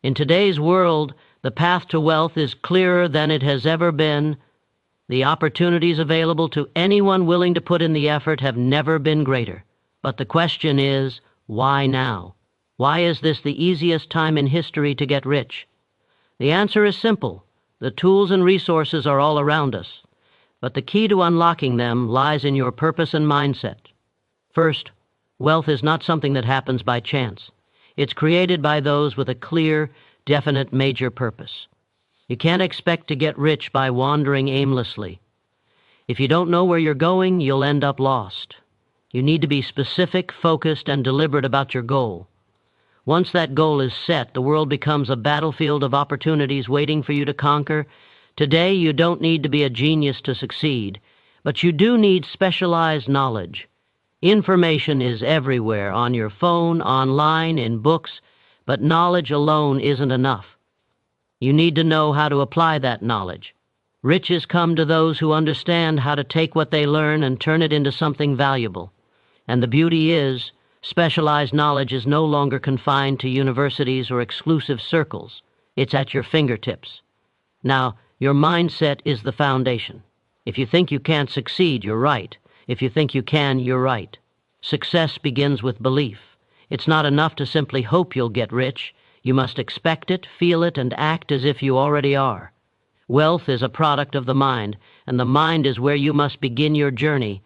In today's world, the path to wealth is clearer than it has ever been. The opportunities available to anyone willing to put in the effort have never been greater. But the question is, why now? Why is this the easiest time in history to get rich? The answer is simple. The tools and resources are all around us. But the key to unlocking them lies in your purpose and mindset. First, wealth is not something that happens by chance. It's created by those with a clear, definite major purpose. You can't expect to get rich by wandering aimlessly. If you don't know where you're going, you'll end up lost. You need to be specific, focused, and deliberate about your goal. Once that goal is set, the world becomes a battlefield of opportunities waiting for you to conquer. Today, you don't need to be a genius to succeed, but you do need specialized knowledge. Information is everywhere, on your phone, online, in books, but knowledge alone isn't enough. You need to know how to apply that knowledge. Riches come to those who understand how to take what they learn and turn it into something valuable. And the beauty is, specialized knowledge is no longer confined to universities or exclusive circles. It's at your fingertips. Now, your mindset is the foundation. If you think you can't succeed, you're right. If you think you can, you're right. Success begins with belief. It's not enough to simply hope you'll get rich. You must expect it, feel it, and act as if you already are. Wealth is a product of the mind, and the mind is where you must begin your journey.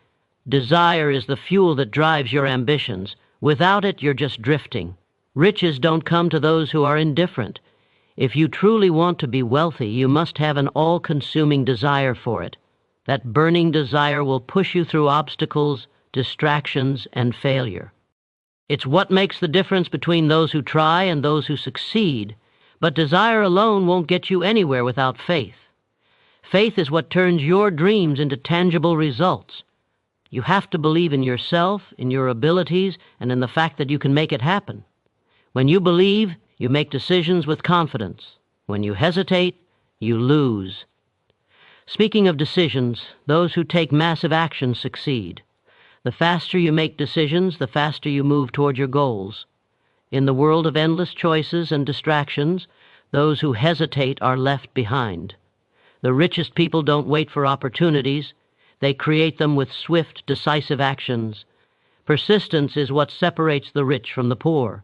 Desire is the fuel that drives your ambitions. Without it, you're just drifting. Riches don't come to those who are indifferent. If you truly want to be wealthy, you must have an all-consuming desire for it. That burning desire will push you through obstacles, distractions, and failure. It's what makes the difference between those who try and those who succeed. But desire alone won't get you anywhere without faith. Faith is what turns your dreams into tangible results. You have to believe in yourself, in your abilities, and in the fact that you can make it happen. When you believe, you make decisions with confidence. When you hesitate, you lose. Speaking of decisions, those who take massive action succeed. The faster you make decisions, the faster you move toward your goals. In the world of endless choices and distractions, those who hesitate are left behind. The richest people don't wait for opportunities. They create them with swift, decisive actions. Persistence is what separates the rich from the poor.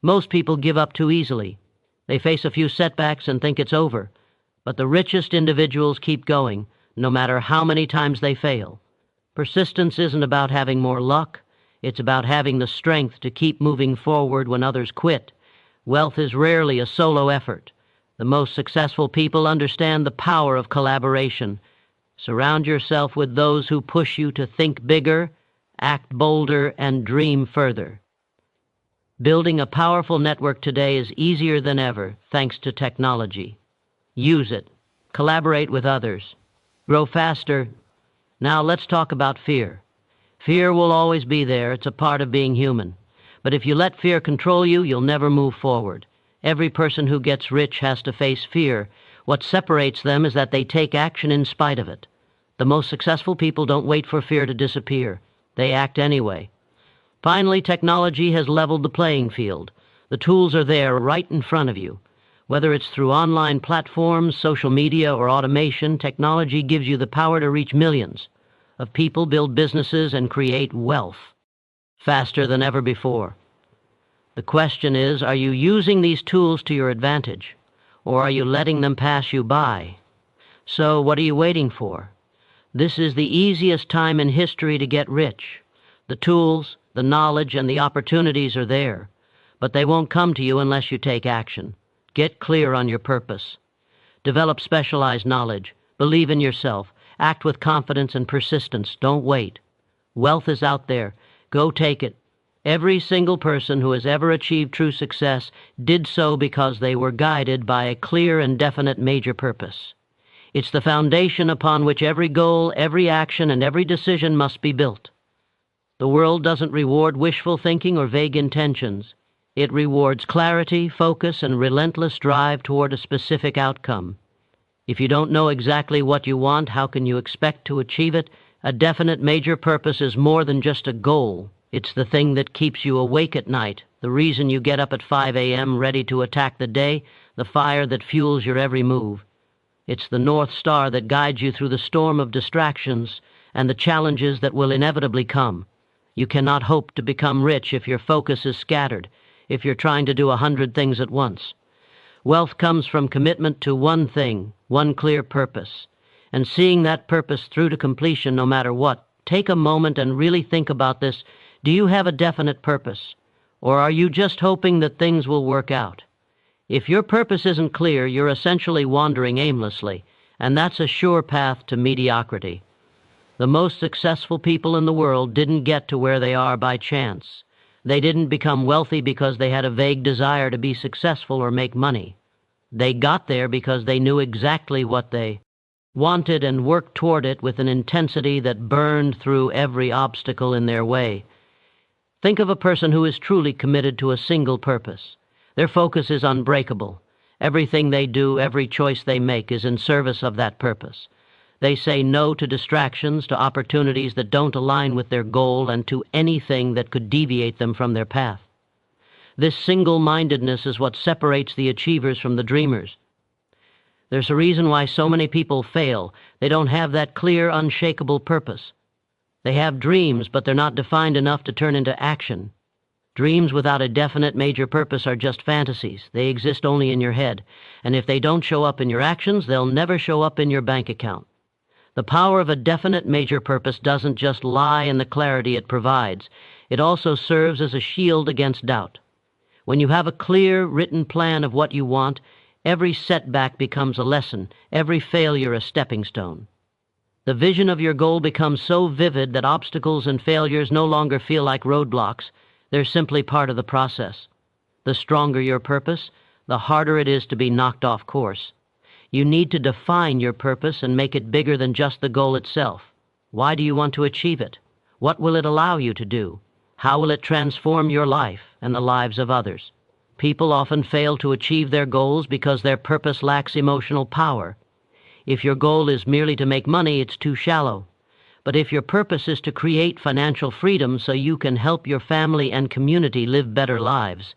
Most people give up too easily. They face a few setbacks and think it's over. But the richest individuals keep going, no matter how many times they fail. Persistence isn't about having more luck. It's about having the strength to keep moving forward when others quit. Wealth is rarely a solo effort. The most successful people understand the power of collaboration. Surround yourself with those who push you to think bigger, act bolder, and dream further. Building a powerful network today is easier than ever, thanks to technology. Use it. Collaborate with others. Grow faster. Now let's talk about fear. Fear will always be there. It's a part of being human. But if you let fear control you, you'll never move forward. Every person who gets rich has to face fear. What separates them is that they take action in spite of it. The most successful people don't wait for fear to disappear. They act anyway. Finally, technology has leveled the playing field. The tools are there right in front of you. Whether it's through online platforms, social media, or automation, technology gives you the power to reach millions of people, build businesses, and create wealth faster than ever before. The question is, are you using these tools to your advantage, or are you letting them pass you by? So what are you waiting for? This is the easiest time in history to get rich. The tools, the knowledge, and the opportunities are there, but they won't come to you unless you take action. Get clear on your purpose. Develop specialized knowledge. Believe in yourself. Act with confidence and persistence. Don't wait. Wealth is out there. Go take it. Every single person who has ever achieved true success did so because they were guided by a clear and definite major purpose. It's the foundation upon which every goal, every action, and every decision must be built. The world doesn't reward wishful thinking or vague intentions. It rewards clarity, focus, and relentless drive toward a specific outcome. If you don't know exactly what you want, how can you expect to achieve it? A definite major purpose is more than just a goal. It's the thing that keeps you awake at night, the reason you get up at 5 a.m. ready to attack the day, the fire that fuels your every move. It's the North Star that guides you through the storm of distractions and the challenges that will inevitably come. You cannot hope to become rich if your focus is scattered, if you're trying to do 100 things at once. Wealth comes from commitment to one thing, one clear purpose, and seeing that purpose through to completion no matter what. Take a moment and really think about this. Do you have a definite purpose, or are you just hoping that things will work out? If your purpose isn't clear, you're essentially wandering aimlessly, and that's a sure path to mediocrity. The most successful people in the world didn't get to where they are by chance. They didn't become wealthy because they had a vague desire to be successful or make money. They got there because they knew exactly what they wanted and worked toward it with an intensity that burned through every obstacle in their way. Think of a person who is truly committed to a single purpose. Their focus is unbreakable. Everything they do, every choice they make is in service of that purpose. They say no to distractions, to opportunities that don't align with their goal, and to anything that could deviate them from their path. This single-mindedness is what separates the achievers from the dreamers. There's a reason why so many people fail. They don't have that clear, unshakable purpose. They have dreams, but they're not defined enough to turn into action. Dreams without a definite major purpose are just fantasies. They exist only in your head, and if they don't show up in your actions, they'll never show up in your bank account. The power of a definite major purpose doesn't just lie in the clarity it provides. It also serves as a shield against doubt. When you have a clear, written plan of what you want, every setback becomes a lesson, every failure a stepping stone. The vision of your goal becomes so vivid that obstacles and failures no longer feel like roadblocks. They're simply part of the process. The stronger your purpose, the harder it is to be knocked off course. You need to define your purpose and make it bigger than just the goal itself. Why do you want to achieve it? What will it allow you to do? How will it transform your life and the lives of others? People often fail to achieve their goals because their purpose lacks emotional power. If your goal is merely to make money, it's too shallow. But if your purpose is to create financial freedom so you can help your family and community live better lives,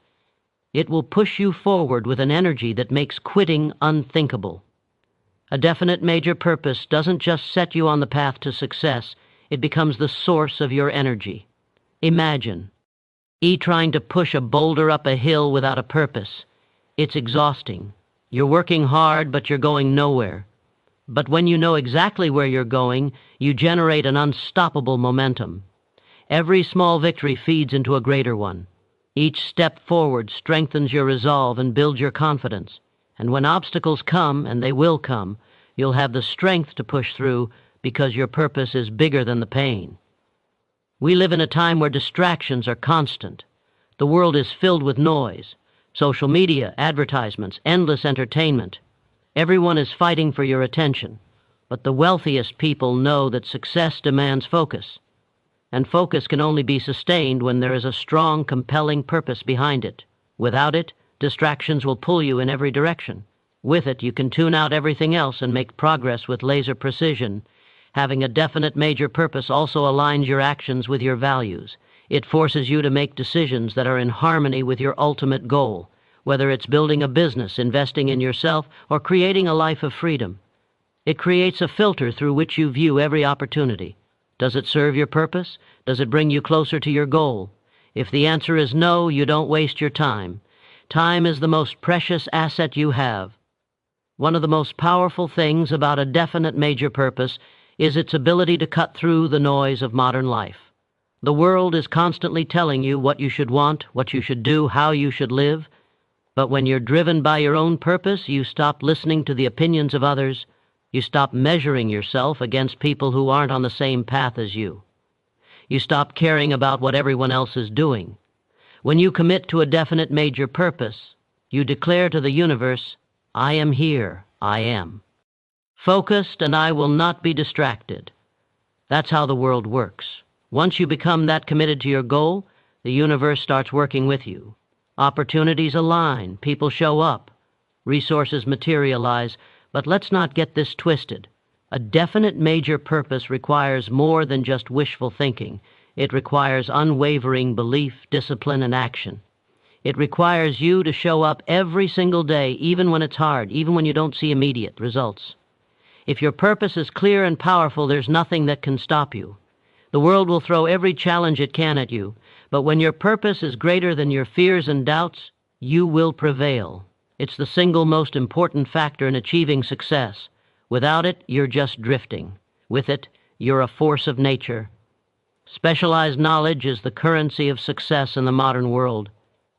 it will push you forward with an energy that makes quitting unthinkable. A definite major purpose doesn't just set you on the path to success, it becomes the source of your energy. Imagine trying to push a boulder up a hill without a purpose. It's exhausting. You're working hard, but you're going nowhere. But when you know exactly where you're going, you generate an unstoppable momentum. Every small victory feeds into a greater one. Each step forward strengthens your resolve and builds your confidence. And when obstacles come, and they will come, you'll have the strength to push through because your purpose is bigger than the pain. We live in a time where distractions are constant. The world is filled with noise. Social media, advertisements, endless entertainment. Everyone is fighting for your attention, but the wealthiest people know that success demands focus, and focus can only be sustained when there is a strong, compelling purpose behind it. Without it, distractions will pull you in every direction. With it, you can tune out everything else and make progress with laser precision. Having a definite major purpose also aligns your actions with your values. It forces you to make decisions that are in harmony with your ultimate goal, whether it's building a business, investing in yourself, or creating a life of freedom. It creates a filter through which you view every opportunity. Does it serve your purpose? Does it bring you closer to your goal? If the answer is no, you don't waste your time. Time is the most precious asset you have. One of the most powerful things about a definite major purpose is its ability to cut through the noise of modern life. The world is constantly telling you what you should want, what you should do, how you should live. But when you're driven by your own purpose, you stop listening to the opinions of others. You stop measuring yourself against people who aren't on the same path as you. You stop caring about what everyone else is doing. When you commit to a definite major purpose, you declare to the universe, I am here, I am. Focused, and I will not be distracted. That's how the world works. Once you become that committed to your goal, the universe starts working with you. Opportunities align, people show up, resources materialize, but let's not get this twisted. A definite major purpose requires more than just wishful thinking. It requires unwavering belief, discipline, and action. It requires you to show up every single day, even when it's hard, even when you don't see immediate results. If your purpose is clear and powerful, there's nothing that can stop you. The world will throw every challenge it can at you, but when your purpose is greater than your fears and doubts, you will prevail. It's the single most important factor in achieving success. Without it, you're just drifting. With it, you're a force of nature. Specialized knowledge is the currency of success in the modern world.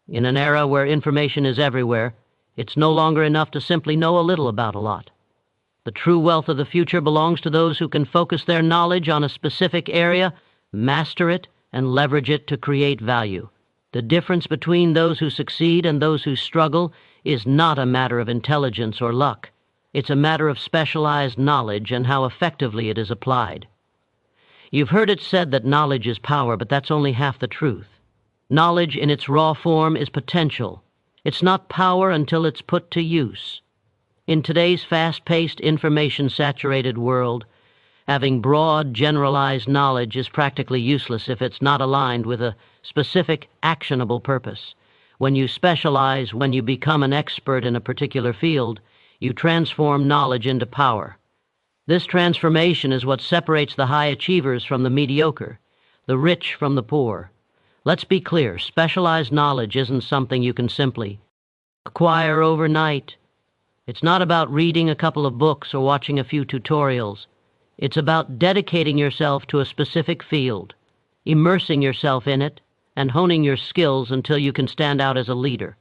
In an era where information is everywhere, it's no longer enough to simply know a little about a lot. The true wealth of the future belongs to those who can focus their knowledge on a specific area, master it, and leverage it to create value. The difference between those who succeed and those who struggle is not a matter of intelligence or luck. It's a matter of specialized knowledge and how effectively it is applied. You've heard it said that knowledge is power, but that's only half the truth. Knowledge in its raw form is potential. It's not power until it's put to use. In today's fast-paced, information-saturated world, having broad, generalized knowledge is practically useless if it's not aligned with a specific, actionable purpose. When you specialize, when you become an expert in a particular field, you transform knowledge into power. This transformation is what separates the high achievers from the mediocre, the rich from the poor. Let's be clear, specialized knowledge isn't something you can simply acquire overnight. It's not about reading a couple of books or watching a few tutorials. It's about dedicating yourself to a specific field, immersing yourself in it, and honing your skills until you can stand out as a leader.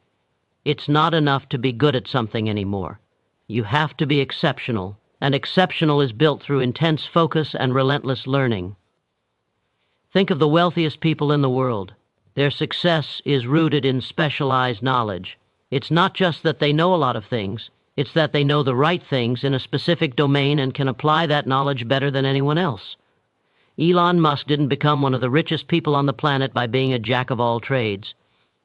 It's not enough to be good at something anymore. You have to be exceptional, and exceptional is built through intense focus and relentless learning. Think of the wealthiest people in the world. Their success is rooted in specialized knowledge. It's not just that they know a lot of things, it's that they know the right things in a specific domain and can apply that knowledge better than anyone else. Elon Musk didn't become one of the richest people on the planet by being a jack of all trades.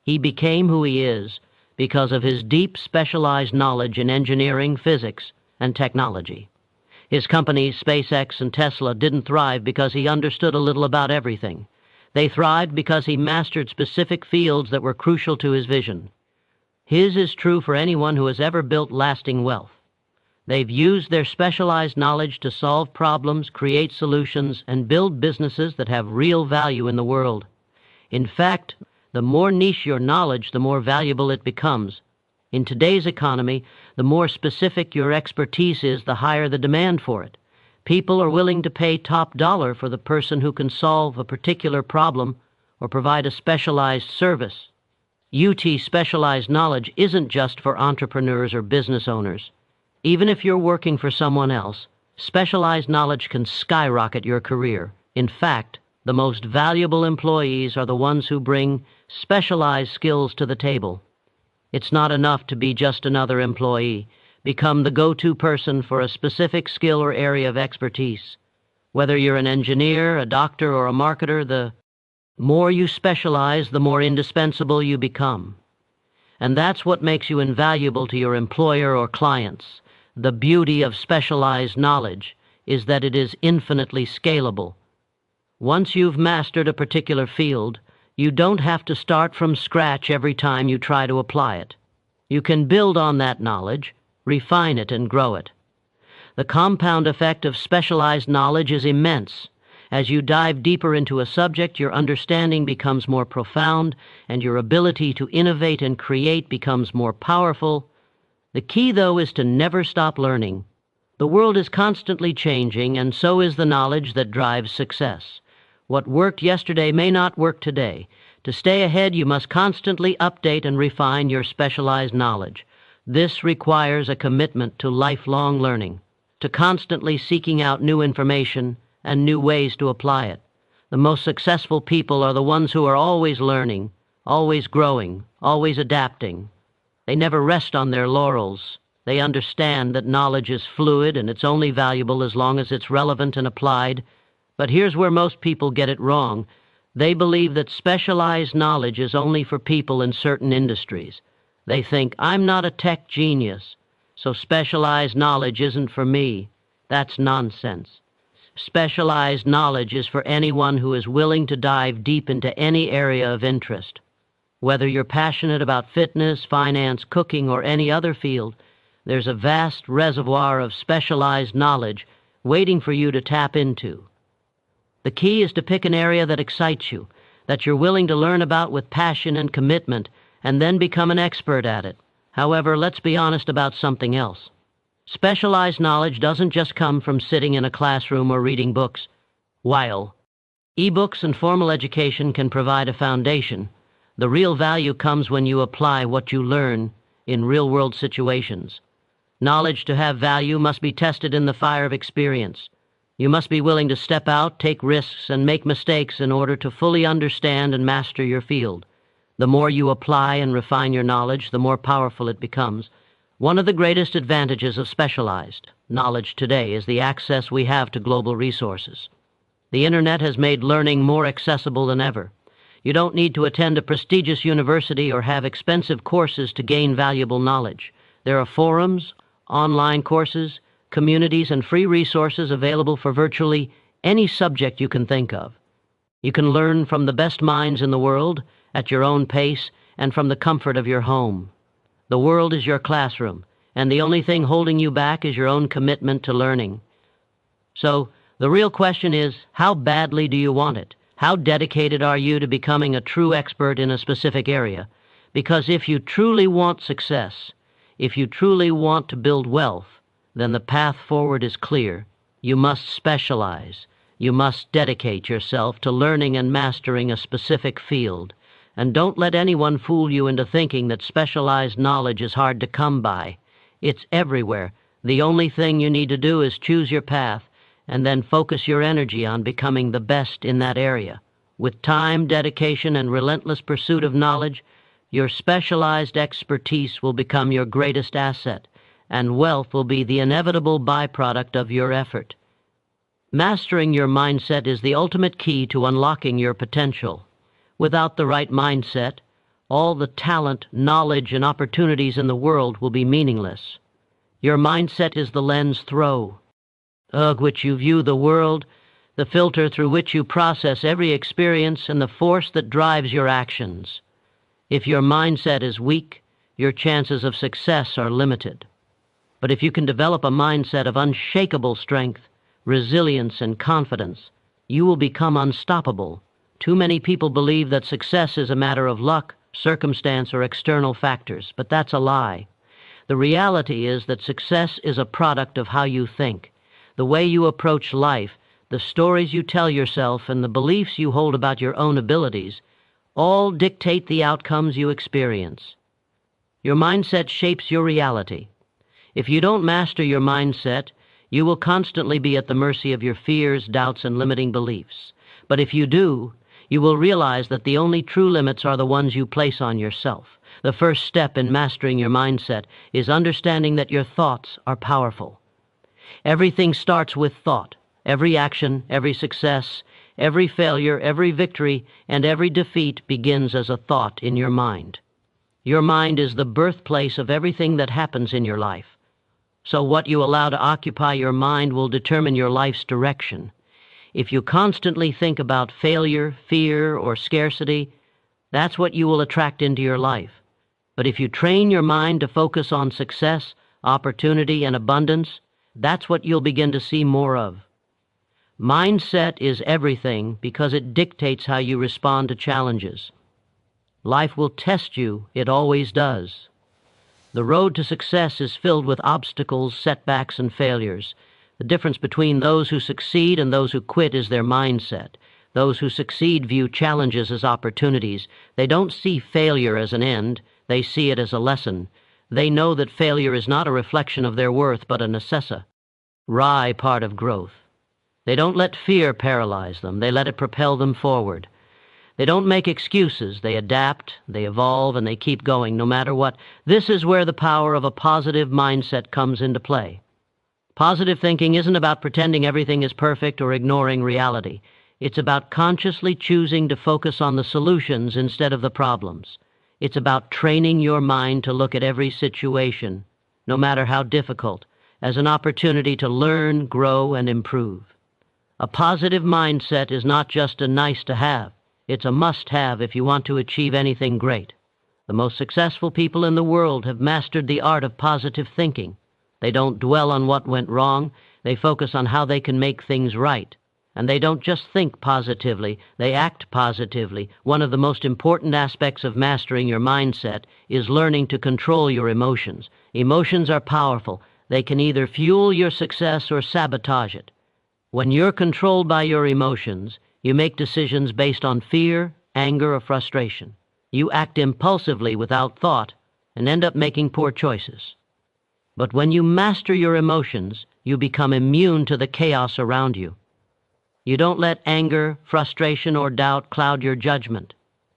He became who he is because of his deep specialized knowledge in engineering, physics, and technology. His companies, SpaceX and Tesla, didn't thrive because he understood a little about everything. They thrived because he mastered specific fields that were crucial to his vision. His is true for anyone who has ever built lasting wealth. They've used their specialized knowledge to solve problems, create solutions, and build businesses that have real value in the world. In fact, the more niche your knowledge, the more valuable it becomes. In today's economy, the more specific your expertise is, the higher the demand for it. People are willing to pay top dollar for the person who can solve a particular problem or provide a specialized service. UT specialized knowledge isn't just for entrepreneurs or business owners. Even if you're working for someone else, specialized knowledge can skyrocket your career. In fact, the most valuable employees are the ones who bring specialized skills to the table. It's not enough to be just another employee. Become the go-to person for a specific skill or area of expertise. Whether you're an engineer, a doctor, or a marketer, the more you specialize, the more indispensable you become. And that's what makes you invaluable to your employer or clients. The beauty of specialized knowledge is that it is infinitely scalable. Once you've mastered a particular field, you don't have to start from scratch every time you try to apply it. You can build on that knowledge, refine it, and grow it. The compound effect of specialized knowledge is immense. As you dive deeper into a subject, your understanding becomes more profound, and your ability to innovate and create becomes more powerful. The key, though, is to never stop learning. The world is constantly changing, and so is the knowledge that drives success. What worked yesterday may not work today. To stay ahead, you must constantly update and refine your specialized knowledge. This requires a commitment to lifelong learning, to constantly seeking out new information and new ways to apply it. The most successful people are the ones who are always learning, always growing, always adapting. They never rest on their laurels. They understand that knowledge is fluid and it's only valuable as long as it's relevant and applied. But here's where most people get it wrong. They believe that specialized knowledge is only for people in certain industries. They think, I'm not a tech genius, so specialized knowledge isn't for me. That's nonsense. Specialized knowledge is for anyone who is willing to dive deep into any area of interest. Whether you're passionate about fitness, finance, cooking, or any other field, there's a vast reservoir of specialized knowledge waiting for you to tap into. The key is to pick an area that excites you, that you're willing to learn about with passion and commitment, and then become an expert at it. However, let's be honest about something else. Specialized knowledge doesn't just come from sitting in a classroom or reading books. While ebooks and formal education can provide a foundation, the real value comes when you apply what you learn in real-world situations. Knowledge to have value must be tested in the fire of experience. You must be willing to step out, take risks, and make mistakes in order to fully understand and master your field. The more you apply and refine your knowledge, the more powerful it becomes. One of the greatest advantages of specialized knowledge today is the access we have to global resources. The Internet has made learning more accessible than ever. You don't need to attend a prestigious university or have expensive courses to gain valuable knowledge. There are forums, online courses, communities, and free resources available for virtually any subject you can think of. You can learn from the best minds in the world at your own pace and from the comfort of your home. The world is your classroom, and the only thing holding you back is your own commitment to learning. So, the real question is, how badly do you want it? How dedicated are you to becoming a true expert in a specific area? Because if you truly want success, if you truly want to build wealth, then the path forward is clear. You must specialize. You must dedicate yourself to learning and mastering a specific field. And don't let anyone fool you into thinking that specialized knowledge is hard to come by. It's everywhere. The only thing you need to do is choose your path and then focus your energy on becoming the best in that area. With time, dedication, and relentless pursuit of knowledge, your specialized expertise will become your greatest asset, and wealth will be the inevitable byproduct of your effort. Mastering your mindset is the ultimate key to unlocking your potential. Without the right mindset, all the talent, knowledge, and opportunities in the world will be meaningless. Your mindset is the lens through which you view the world, the filter through which you process every experience, and the force that drives your actions. If your mindset is weak, your chances of success are limited. But if you can develop a mindset of unshakable strength, resilience, and confidence, you will become unstoppable. Too many people believe that success is a matter of luck, circumstance, or external factors, but that's a lie. The reality is that success is a product of how you think. The way you approach life, the stories you tell yourself, and the beliefs you hold about your own abilities all dictate the outcomes you experience. Your mindset shapes your reality. If you don't master your mindset, you will constantly be at the mercy of your fears, doubts, and limiting beliefs. But if you do, you will realize that the only true limits are the ones you place on yourself. The first step in mastering your mindset is understanding that your thoughts are powerful. Everything starts with thought. Every action, every success, every failure, every victory, and every defeat begins as a thought in your mind. Your mind is the birthplace of everything that happens in your life. So what you allow to occupy your mind will determine your life's direction. If you constantly think about failure, fear, or scarcity, that's what you will attract into your life. But if you train your mind to focus on success, opportunity, and abundance, that's what you'll begin to see more of. Mindset is everything because it dictates how you respond to challenges. Life will test you, it always does. The road to success is filled with obstacles, setbacks, and failures. The difference between those who succeed and those who quit is their mindset. Those who succeed view challenges as opportunities. They don't see failure as an end. They see it as a lesson. They know that failure is not a reflection of their worth, but a necessary part of growth. They don't let fear paralyze them. They let it propel them forward. They don't make excuses. They adapt, they evolve, and they keep going no matter what. This is where the power of a positive mindset comes into play. Positive thinking isn't about pretending everything is perfect or ignoring reality. It's about consciously choosing to focus on the solutions instead of the problems. It's about training your mind to look at every situation, no matter how difficult, as an opportunity to learn, grow, and improve. A positive mindset is not just a nice to have, it's a must-have if you want to achieve anything great. The most successful people in the world have mastered the art of positive thinking. They don't dwell on what went wrong, they focus on how they can make things right. And they don't just think positively, they act positively. One of the most important aspects of mastering your mindset is learning to control your emotions. Emotions are powerful. They can either fuel your success or sabotage it. When you're controlled by your emotions, you make decisions based on fear, anger, or frustration. You act impulsively without thought and end up making poor choices. But when you master your emotions, you become immune to the chaos around you. You don't let anger, frustration, or doubt cloud your judgment.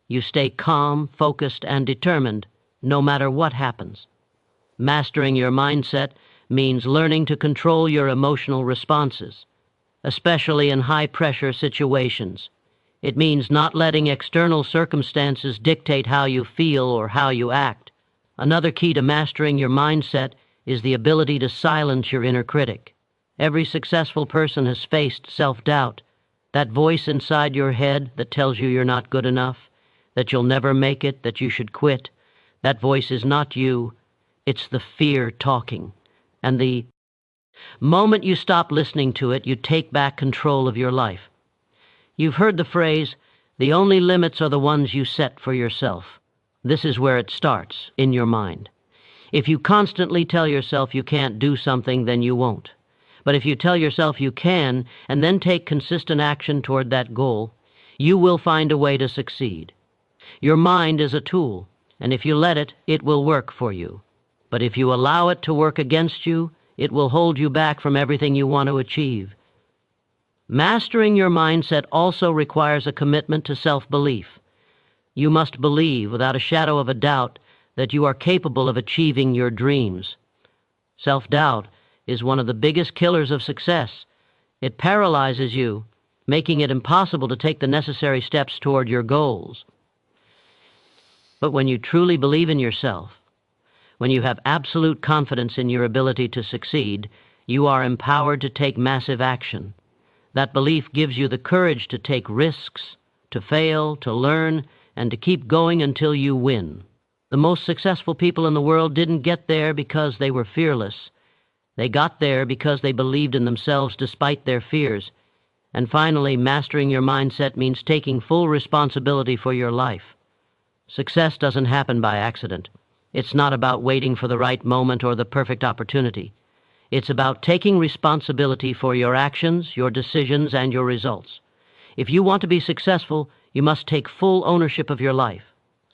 You stay calm, focused, and determined, no matter what happens. Mastering your mindset means learning to control your emotional responses, especially in high-pressure situations. It means not letting external circumstances dictate how you feel or how you act. Another key to mastering your mindset is the ability to silence your inner critic. Every successful person has faced self-doubt, that voice inside your head that tells you you're not good enough, that you'll never make it, that you should quit. That voice is not you, it's the fear talking. And the moment you stop listening to it, you take back control of your life. You've heard the phrase, the only limits are the ones you set for yourself. This is where it starts, in your mind. If you constantly tell yourself you can't do something, then you won't. But if you tell yourself you can, and then take consistent action toward that goal, you will find a way to succeed. Your mind is a tool, and if you let it, it will work for you. But if you allow it to work against you, it will hold you back from everything you want to achieve. Mastering your mindset also requires a commitment to self-belief. You must believe, without a shadow of a doubt, that you are capable of achieving your dreams. Self-doubt is one of the biggest killers of success. It paralyzes you, making it impossible to take the necessary steps toward your goals. But when you truly believe in yourself, when you have absolute confidence in your ability to succeed, you are empowered to take massive action. That belief gives you the courage to take risks, to fail, to learn, and to keep going until you win. The most successful people in the world didn't get there because they were fearless. They got there because they believed in themselves despite their fears. And finally, mastering your mindset means taking full responsibility for your life. Success doesn't happen by accident. It's not about waiting for the right moment or the perfect opportunity. It's about taking responsibility for your actions, your decisions, and your results. If you want to be successful, you must take full ownership of your life.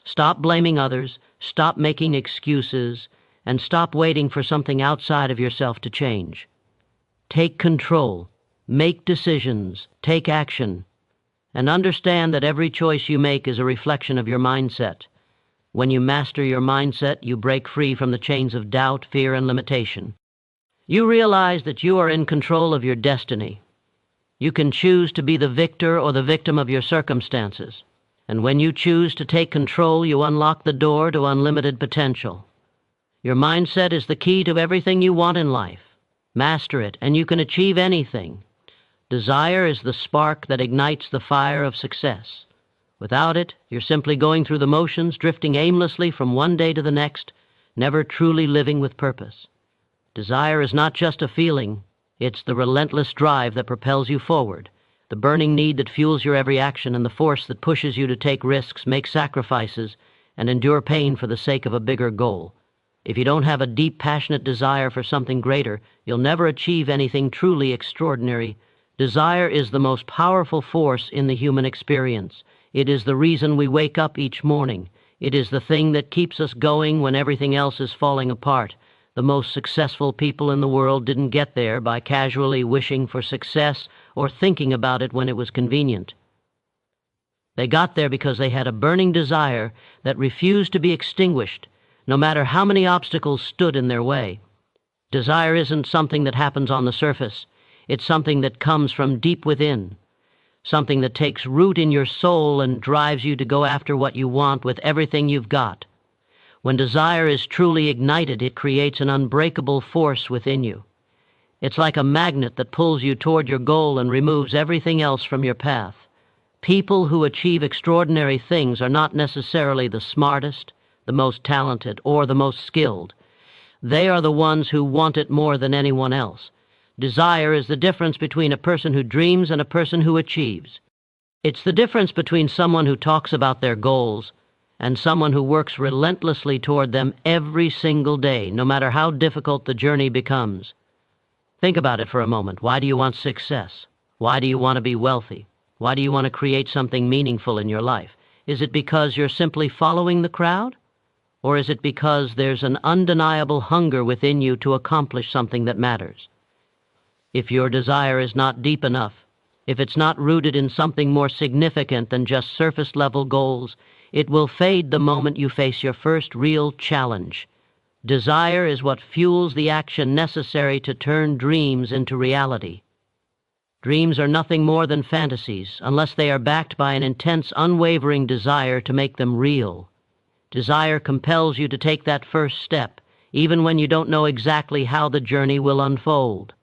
Stop blaming others, stop making excuses, and stop waiting for something outside of yourself to change. Take control, make decisions, take action, and understand that every choice you make is a reflection of your mindset. When you master your mindset, you break free from the chains of doubt, fear, and limitation. You realize that you are in control of your destiny. You can choose to be the victor or the victim of your circumstances. And when you choose to take control, you unlock the door to unlimited potential. Your mindset is the key to everything you want in life. Master it, and you can achieve anything. Desire is the spark that ignites the fire of success. Without it, you're simply going through the motions, drifting aimlessly from one day to the next, never truly living with purpose. Desire is not just a feeling, it's the relentless drive that propels you forward, the burning need that fuels your every action, and the force that pushes you to take risks, make sacrifices, and endure pain for the sake of a bigger goal. If you don't have a deep, passionate desire for something greater, you'll never achieve anything truly extraordinary. Desire is the most powerful force in the human experience. It is the reason we wake up each morning. It is the thing that keeps us going when everything else is falling apart. The most successful people in the world didn't get there by casually wishing for success or thinking about it when it was convenient. They got there because they had a burning desire that refused to be extinguished, no matter how many obstacles stood in their way. Desire isn't something that happens on the surface. It's something that comes from deep within, something that takes root in your soul and drives you to go after what you want with everything you've got. When desire is truly ignited, it creates an unbreakable force within you. It's like a magnet that pulls you toward your goal and removes everything else from your path. People who achieve extraordinary things are not necessarily the smartest, the most talented, or the most skilled. They are the ones who want it more than anyone else. Desire is the difference between a person who dreams and a person who achieves. It's the difference between someone who talks about their goals and someone who works relentlessly toward them every single day, no matter how difficult the journey becomes. Think about it for a moment. Why do you want success? Why do you want to be wealthy? Why do you want to create something meaningful in your life? Is it because you're simply following the crowd? Or is it because there's an undeniable hunger within you to accomplish something that matters? If your desire is not deep enough, if it's not rooted in something more significant than just surface-level goals, it will fade the moment you face your first real challenge. Desire is what fuels the action necessary to turn dreams into reality. Dreams are nothing more than fantasies, unless they are backed by an intense, unwavering desire to make them real. Desire compels you to take that first step, even when you don't know exactly how the journey will unfold.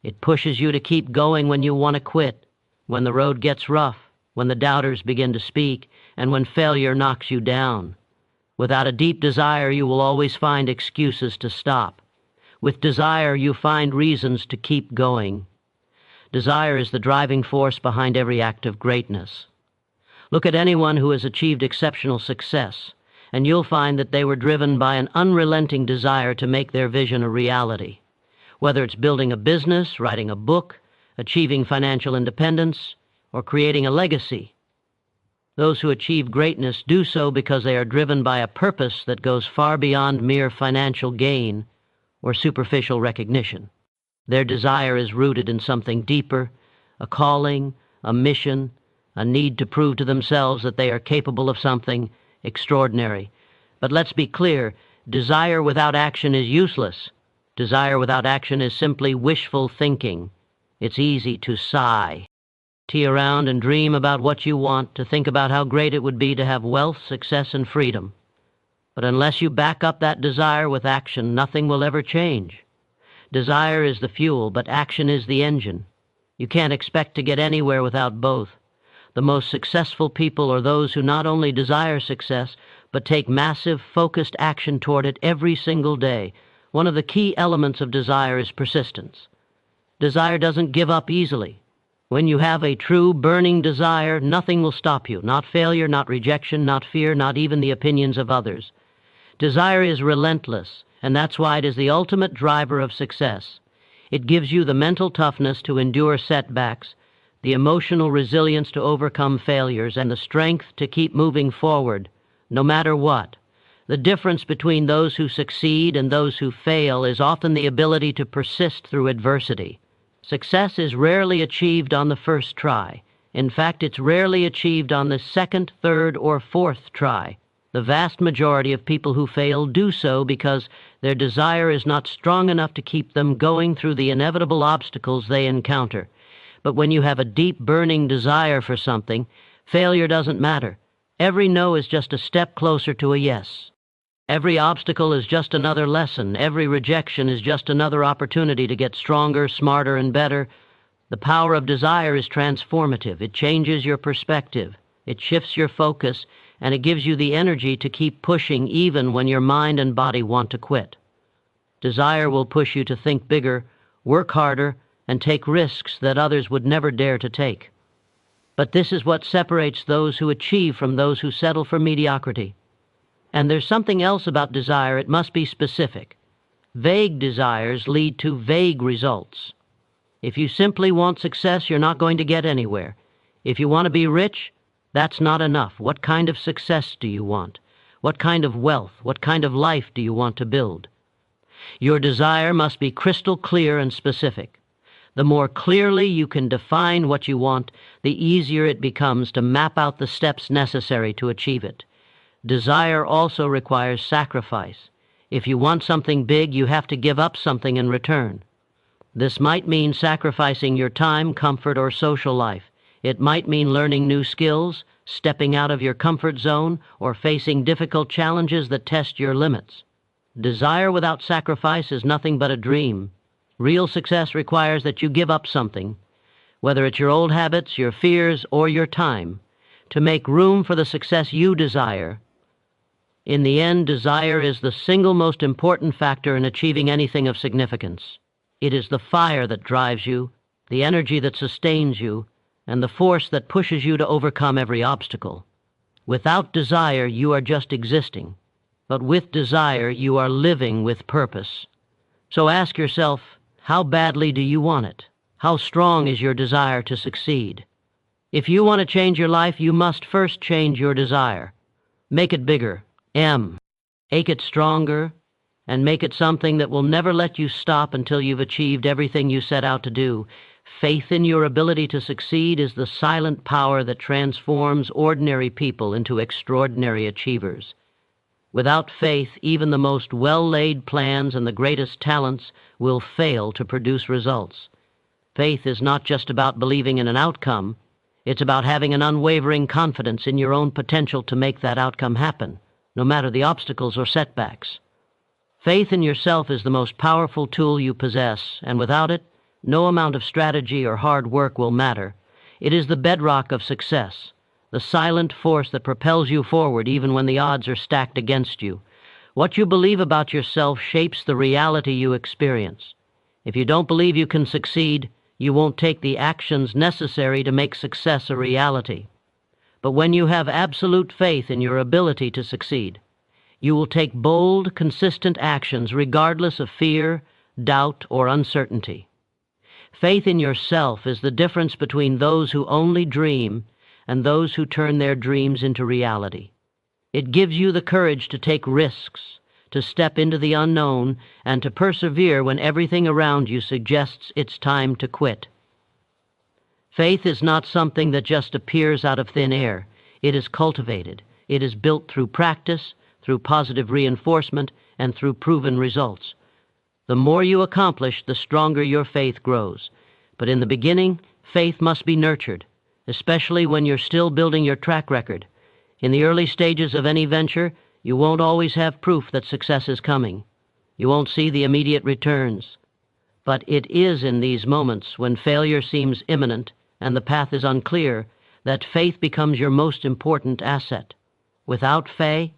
It pushes you to keep going when you want to quit, when the road gets rough, when the doubters begin to speak, and when failure knocks you down. Without a deep desire, you will always find excuses to stop. With desire, you find reasons to keep going. Desire is the driving force behind every act of greatness. Look at anyone who has achieved exceptional success, and you'll find that they were driven by an unrelenting desire to make their vision a reality. Whether it's building a business, writing a book, achieving financial independence, or creating a legacy. Those who achieve greatness do so because they are driven by a purpose that goes far beyond mere financial gain or superficial recognition. Their desire is rooted in something deeper, a calling, a mission, a need to prove to themselves that they are capable of something extraordinary. But let's be clear, desire without action is useless. Desire without action is simply wishful thinking. It's easy to sigh, tea around and dream about what you want, to think about how great it would be to have wealth, success, and freedom. But unless you back up that desire with action, nothing will ever change. Desire is the fuel, but action is the engine. You can't expect to get anywhere without both. The most successful people are those who not only desire success, but take massive, focused action toward it every single day. One of the key elements of desire is persistence. Desire doesn't give up easily. When you have a true, burning desire, nothing will stop you. Not failure, not rejection, not fear, not even the opinions of others. Desire is relentless, and that's why it is the ultimate driver of success. It gives you the mental toughness to endure setbacks, the emotional resilience to overcome failures, and the strength to keep moving forward, no matter what. The difference between those who succeed and those who fail is often the ability to persist through adversity. Success is rarely achieved on the first try. In fact, it's rarely achieved on the second, third, or fourth try. The vast majority of people who fail do so because their desire is not strong enough to keep them going through the inevitable obstacles they encounter. But when you have a deep, burning desire for something, failure doesn't matter. Every no is just a step closer to a yes. Every obstacle is just another lesson. Every rejection is just another opportunity to get stronger, smarter, and better. The power of desire is transformative. It changes your perspective. It shifts your focus, and it gives you the energy to keep pushing even when your mind and body want to quit. Desire will push you to think bigger, work harder, and take risks that others would never dare to take. But this is what separates those who achieve from those who settle for mediocrity. And there's something else about desire. It must be specific. Vague desires lead to vague results. If you simply want success, you're not going to get anywhere. If you want to be rich, that's not enough. What kind of success do you want? What kind of wealth? What kind of life do you want to build? Your desire must be crystal clear and specific. The more clearly you can define what you want, the easier it becomes to map out the steps necessary to achieve it. Desire also requires sacrifice. If you want something big, you have to give up something in return. This might mean sacrificing your time, comfort, or social life. It might mean learning new skills, stepping out of your comfort zone, or facing difficult challenges that test your limits. Desire without sacrifice is nothing but a dream. Real success requires that you give up something, whether it's your old habits, your fears, or your time, to make room for the success you desire. In the end, desire is the single most important factor in achieving anything of significance. It is the fire that drives you, the energy that sustains you, and the force that pushes you to overcome every obstacle. Without desire, you are just existing, but with desire, you are living with purpose. So ask yourself, how badly do you want it? How strong is your desire to succeed? If you want to change your life, you must first change your desire. Make it bigger, M. Make it stronger, and make it something that will never let you stop until you've achieved everything you set out to do. Faith in your ability to succeed is the silent power that transforms ordinary people into extraordinary achievers. Without faith, even the most well-laid plans and the greatest talents will fail to produce results. Faith is not just about believing in an outcome. It's about having an unwavering confidence in your own potential to make that outcome happen, no matter the obstacles or setbacks. Faith in yourself is the most powerful tool you possess, and without it, no amount of strategy or hard work will matter. It is the bedrock of success, the silent force that propels you forward even when the odds are stacked against you. What you believe about yourself shapes the reality you experience. If you don't believe you can succeed, you won't take the actions necessary to make success a reality. But when you have absolute faith in your ability to succeed, you will take bold, consistent actions regardless of fear, doubt, or uncertainty. Faith in yourself is the difference between those who only dream and those who turn their dreams into reality. It gives you the courage to take risks, to step into the unknown, and to persevere when everything around you suggests it's time to quit. Faith is not something that just appears out of thin air. It is cultivated. It is built through practice, through positive reinforcement, and through proven results. The more you accomplish, the stronger your faith grows. But in the beginning, faith must be nurtured, especially when you're still building your track record. In the early stages of any venture, you won't always have proof that success is coming. You won't see the immediate returns. But it is in these moments when failure seems imminent and the path is unclear that faith becomes your most important asset. Without faith,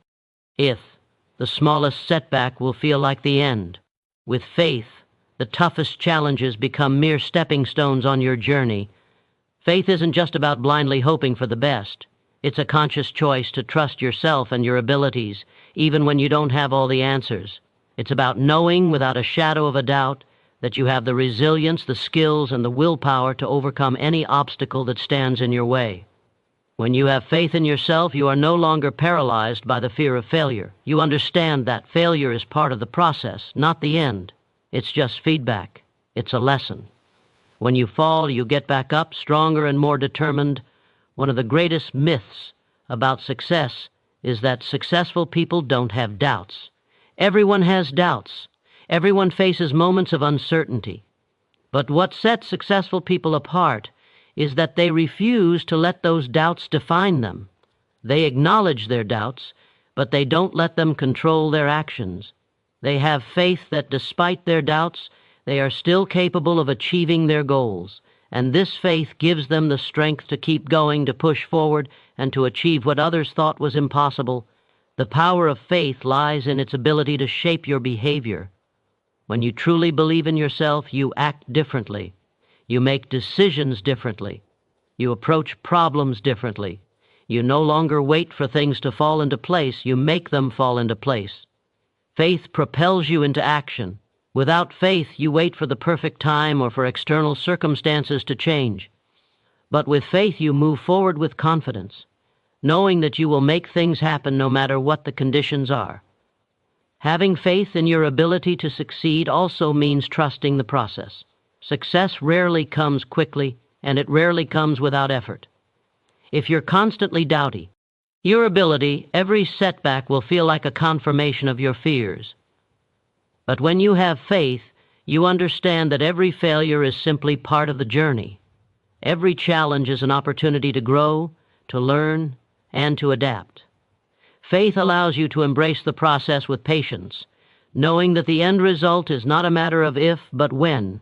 the smallest setback will feel like the end. With faith, the toughest challenges become mere stepping stones on your journey. Faith isn't just about blindly hoping for the best. It's a conscious choice to trust yourself and your abilities, even when you don't have all the answers. It's about knowing without a shadow of a doubt that you have the resilience, the skills, and the willpower to overcome any obstacle that stands in your way. When you have faith in yourself, you are no longer paralyzed by the fear of failure. You understand that failure is part of the process, not the end. It's just feedback. It's a lesson. When you fall, you get back up, stronger and more determined. One of the greatest myths about success is that successful people don't have doubts. Everyone has doubts. Everyone faces moments of uncertainty. But what sets successful people apart is that they refuse to let those doubts define them. They acknowledge their doubts, but they don't let them control their actions. They have faith that despite their doubts, they are still capable of achieving their goals, and this faith gives them the strength to keep going, to push forward, and to achieve what others thought was impossible. The power of faith lies in its ability to shape your behavior. When you truly believe in yourself, you act differently. You make decisions differently. You approach problems differently. You no longer wait for things to fall into place. You make them fall into place. Faith propels you into action. Without faith, you wait for the perfect time or for external circumstances to change. But with faith, you move forward with confidence, knowing that you will make things happen no matter what the conditions are. Having faith in your ability to succeed also means trusting the process. Success rarely comes quickly, and it rarely comes without effort. If you're constantly doubting your ability, every setback will feel like a confirmation of your fears. But when you have faith, you understand that every failure is simply part of the journey. Every challenge is an opportunity to grow, to learn, and to adapt. Faith allows you to embrace the process with patience, knowing that the end result is not a matter of if, but when.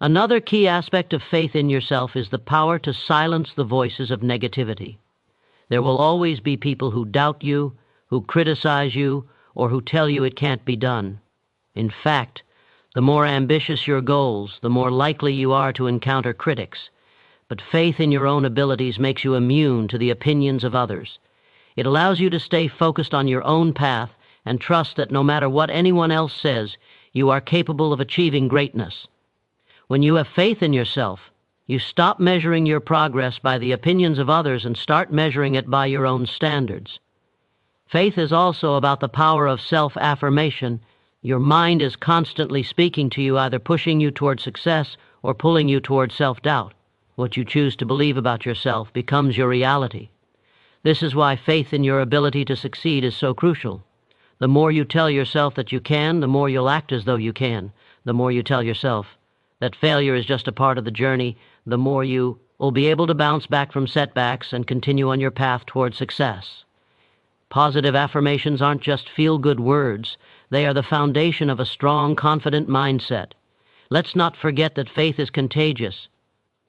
Another key aspect of faith in yourself is the power to silence the voices of negativity. There will always be people who doubt you, who criticize you, or who tell you it can't be done. In fact, the more ambitious your goals, the more likely you are to encounter critics. But faith in your own abilities makes you immune to the opinions of others. It allows you to stay focused on your own path and trust that no matter what anyone else says, you are capable of achieving greatness. When you have faith in yourself, you stop measuring your progress by the opinions of others and start measuring it by your own standards. Faith is also about the power of self-affirmation. Your mind is constantly speaking to you, either pushing you toward success or pulling you toward self-doubt. What you choose to believe about yourself becomes your reality. This is why faith in your ability to succeed is so crucial. The more you tell yourself that you can, the more you'll act as though you can. The more you tell yourself that failure is just a part of the journey, the more you will be able to bounce back from setbacks and continue on your path toward success. Positive affirmations aren't just feel-good words. They are the foundation of a strong, confident mindset. Let's not forget that faith is contagious.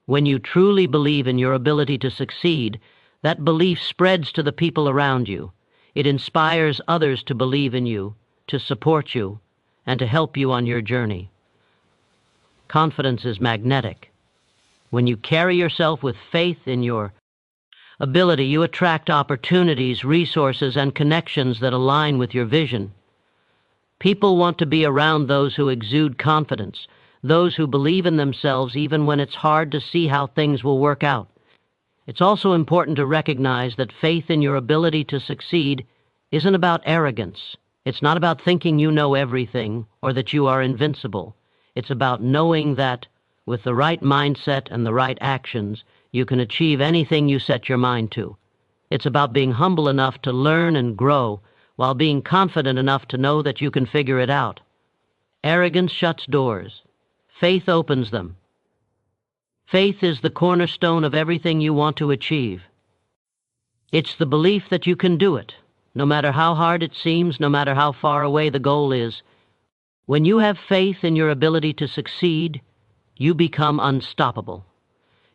When you truly believe in your ability to succeed, that belief spreads to the people around you. It inspires others to believe in you, to support you, and to help you on your journey. Confidence is magnetic. When you carry yourself with faith in your ability, you attract opportunities, resources, and connections that align with your vision. People want to be around those who exude confidence, those who believe in themselves even when it's hard to see how things will work out. It's also important to recognize that faith in your ability to succeed isn't about arrogance. It's not about thinking you know everything or that you are invincible. It's about knowing that, with the right mindset and the right actions, you can achieve anything you set your mind to. It's about being humble enough to learn and grow, while being confident enough to know that you can figure it out. Arrogance shuts doors. Faith opens them. Faith is the cornerstone of everything you want to achieve. It's the belief that you can do it, no matter how hard it seems, no matter how far away the goal is. When you have faith in your ability to succeed, you become unstoppable.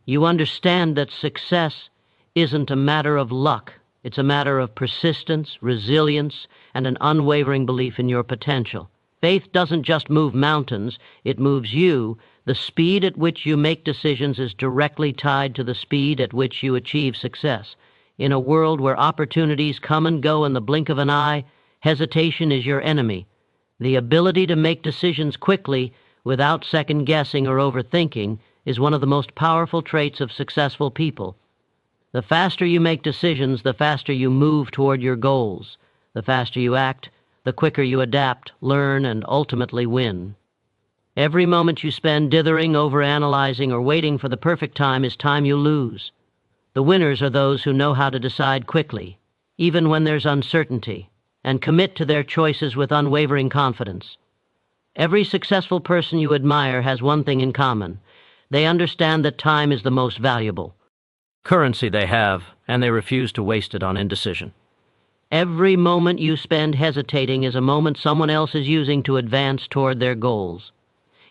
You understand that success isn't a matter of luck. It's a matter of persistence, resilience, and an unwavering belief in your potential. Faith doesn't just move mountains, it moves you. The speed at which you make decisions is directly tied to the speed at which you achieve success. In a world where opportunities come and go in the blink of an eye, hesitation is your enemy. The ability to make decisions quickly, without second-guessing or overthinking, is one of the most powerful traits of successful people. The faster you make decisions, the faster you move toward your goals. The faster you act, the quicker you adapt, learn, and ultimately win. Every moment you spend dithering, overanalyzing, or waiting for the perfect time is time you lose. The winners are those who know how to decide quickly, even when there's uncertainty, and commit to their choices with unwavering confidence. Every successful person you admire has one thing in common. They understand that time is the most valuable currency they have, and they refuse to waste it on indecision. Every moment you spend hesitating is a moment someone else is using to advance toward their goals.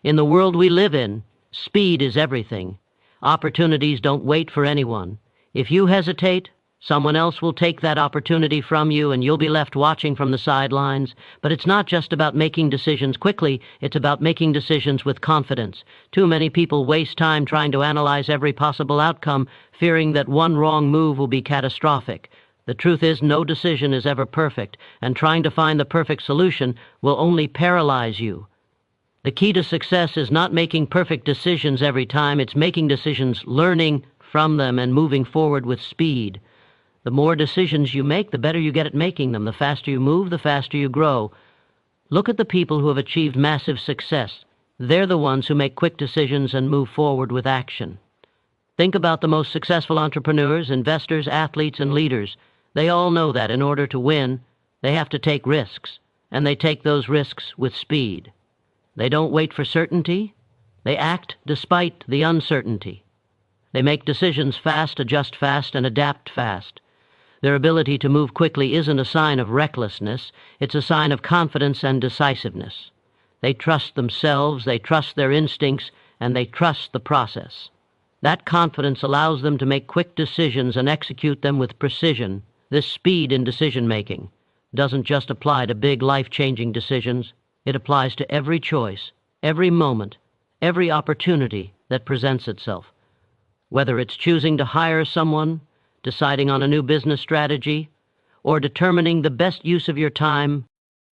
In the world we live in, speed is everything. Opportunities don't wait for anyone. If you hesitate, someone else will take that opportunity from you and you'll be left watching from the sidelines. But it's not just about making decisions quickly, it's about making decisions with confidence. Too many people waste time trying to analyze every possible outcome, fearing that one wrong move will be catastrophic. The truth is, no decision is ever perfect, and trying to find the perfect solution will only paralyze you. The key to success is not making perfect decisions every time, it's making decisions, learning from them, and moving forward with speed. The more decisions you make, the better you get at making them. The faster you move, the faster you grow. Look at the people who have achieved massive success. They're the ones who make quick decisions and move forward with action. Think about the most successful entrepreneurs, investors, athletes, and leaders. They all know that in order to win, they have to take risks, and they take those risks with speed. They don't wait for certainty. They act despite the uncertainty. They make decisions fast, adjust fast, and adapt fast. Their ability to move quickly isn't a sign of recklessness, it's a sign of confidence and decisiveness. They trust themselves, they trust their instincts, and they trust the process. That confidence allows them to make quick decisions and execute them with precision. This speed in decision-making doesn't just apply to big life-changing decisions. It applies to every choice, every moment, every opportunity that presents itself. Whether it's choosing to hire someone, deciding on a new business strategy, or determining the best use of your time,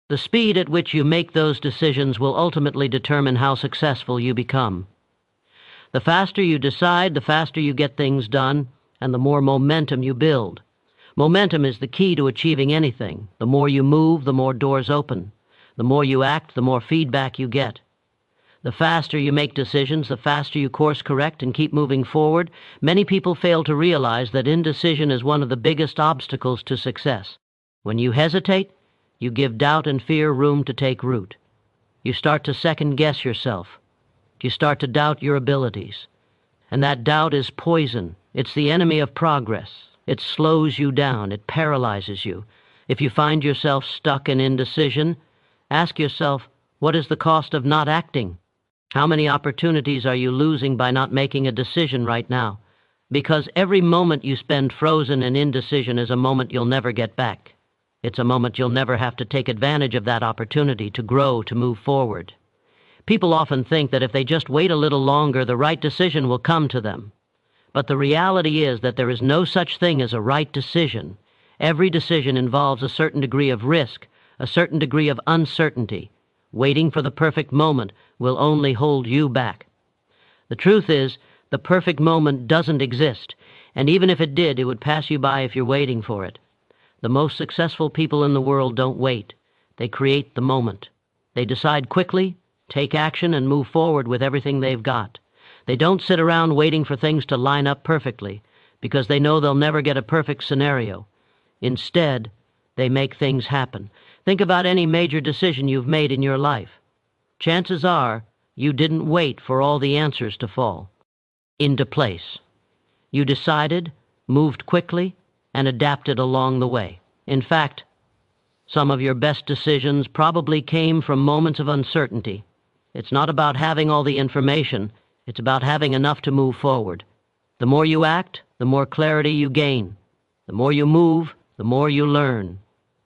the speed at which you make those decisions will ultimately determine how successful you become. The faster you decide, the faster you get things done, and the more momentum you build. Momentum is the key to achieving anything. The more you move, the more doors open. The more you act, the more feedback you get. The faster you make decisions, the faster you course correct and keep moving forward. Many people fail to realize that indecision is one of the biggest obstacles to success. When you hesitate, you give doubt and fear room to take root. You start to second-guess yourself. You start to doubt your abilities. And that doubt is poison. It's the enemy of progress. It slows you down. It paralyzes you. If you find yourself stuck in indecision, ask yourself, what is the cost of not acting? How many opportunities are you losing by not making a decision right now? Because every moment you spend frozen in indecision is a moment you'll never get back. It's a moment you'll never have to take advantage of that opportunity to grow, to move forward. People often think that if they just wait a little longer, the right decision will come to them. But the reality is that there is no such thing as a right decision. Every decision involves a certain degree of risk, a certain degree of uncertainty. Waiting for the perfect moment will only hold you back. The truth is, the perfect moment doesn't exist, and even if it did, it would pass you by if you're waiting for it. The most successful people in the world don't wait. They create the moment. They decide quickly, take action, and move forward with everything they've got. They don't sit around waiting for things to line up perfectly, because they know they'll never get a perfect scenario. Instead, they make things happen. Think about any major decision you've made in your life. Chances are you didn't wait for all the answers to fall into place. You decided, moved quickly, and adapted along the way. In fact, some of your best decisions probably came from moments of uncertainty. It's not about having all the information, it's about having enough to move forward. The more you act, the more clarity you gain. The more you move, the more you learn.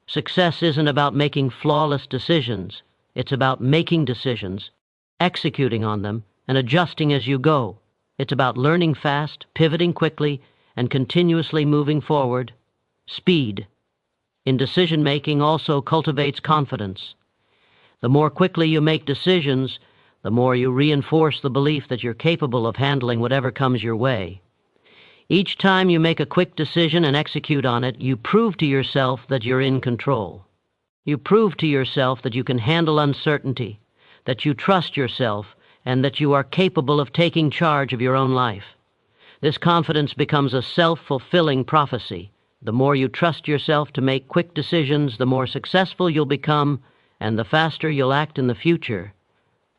Success isn't about making flawless decisions. It's about making decisions, executing on them, and adjusting as you go. It's about learning fast, pivoting quickly, and continuously moving forward. Speed in decision-making also cultivates confidence. The more quickly you make decisions, the more you reinforce the belief that you're capable of handling whatever comes your way. Each time you make a quick decision and execute on it, you prove to yourself that you're in control. You prove to yourself that you can handle uncertainty, that you trust yourself, and that you are capable of taking charge of your own life. This confidence becomes a self-fulfilling prophecy. The more you trust yourself to make quick decisions, the more successful you'll become, and the faster you'll act in the future.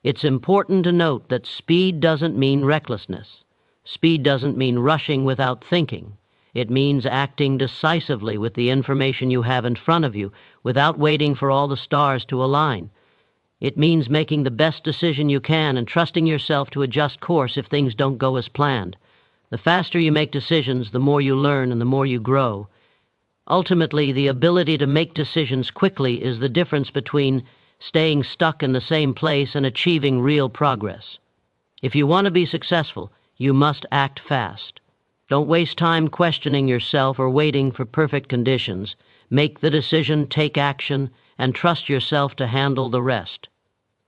It's important to note that speed doesn't mean recklessness. Speed doesn't mean rushing without thinking. It means acting decisively with the information you have in front of you, without waiting for all the stars to align. It means making the best decision you can and trusting yourself to adjust course if things don't go as planned. The faster you make decisions, the more you learn and the more you grow. Ultimately, the ability to make decisions quickly is the difference between staying stuck in the same place and achieving real progress. If you want to be successful, you must act fast. Don't waste time questioning yourself or waiting for perfect conditions. Make the decision, take action, and trust yourself to handle the rest.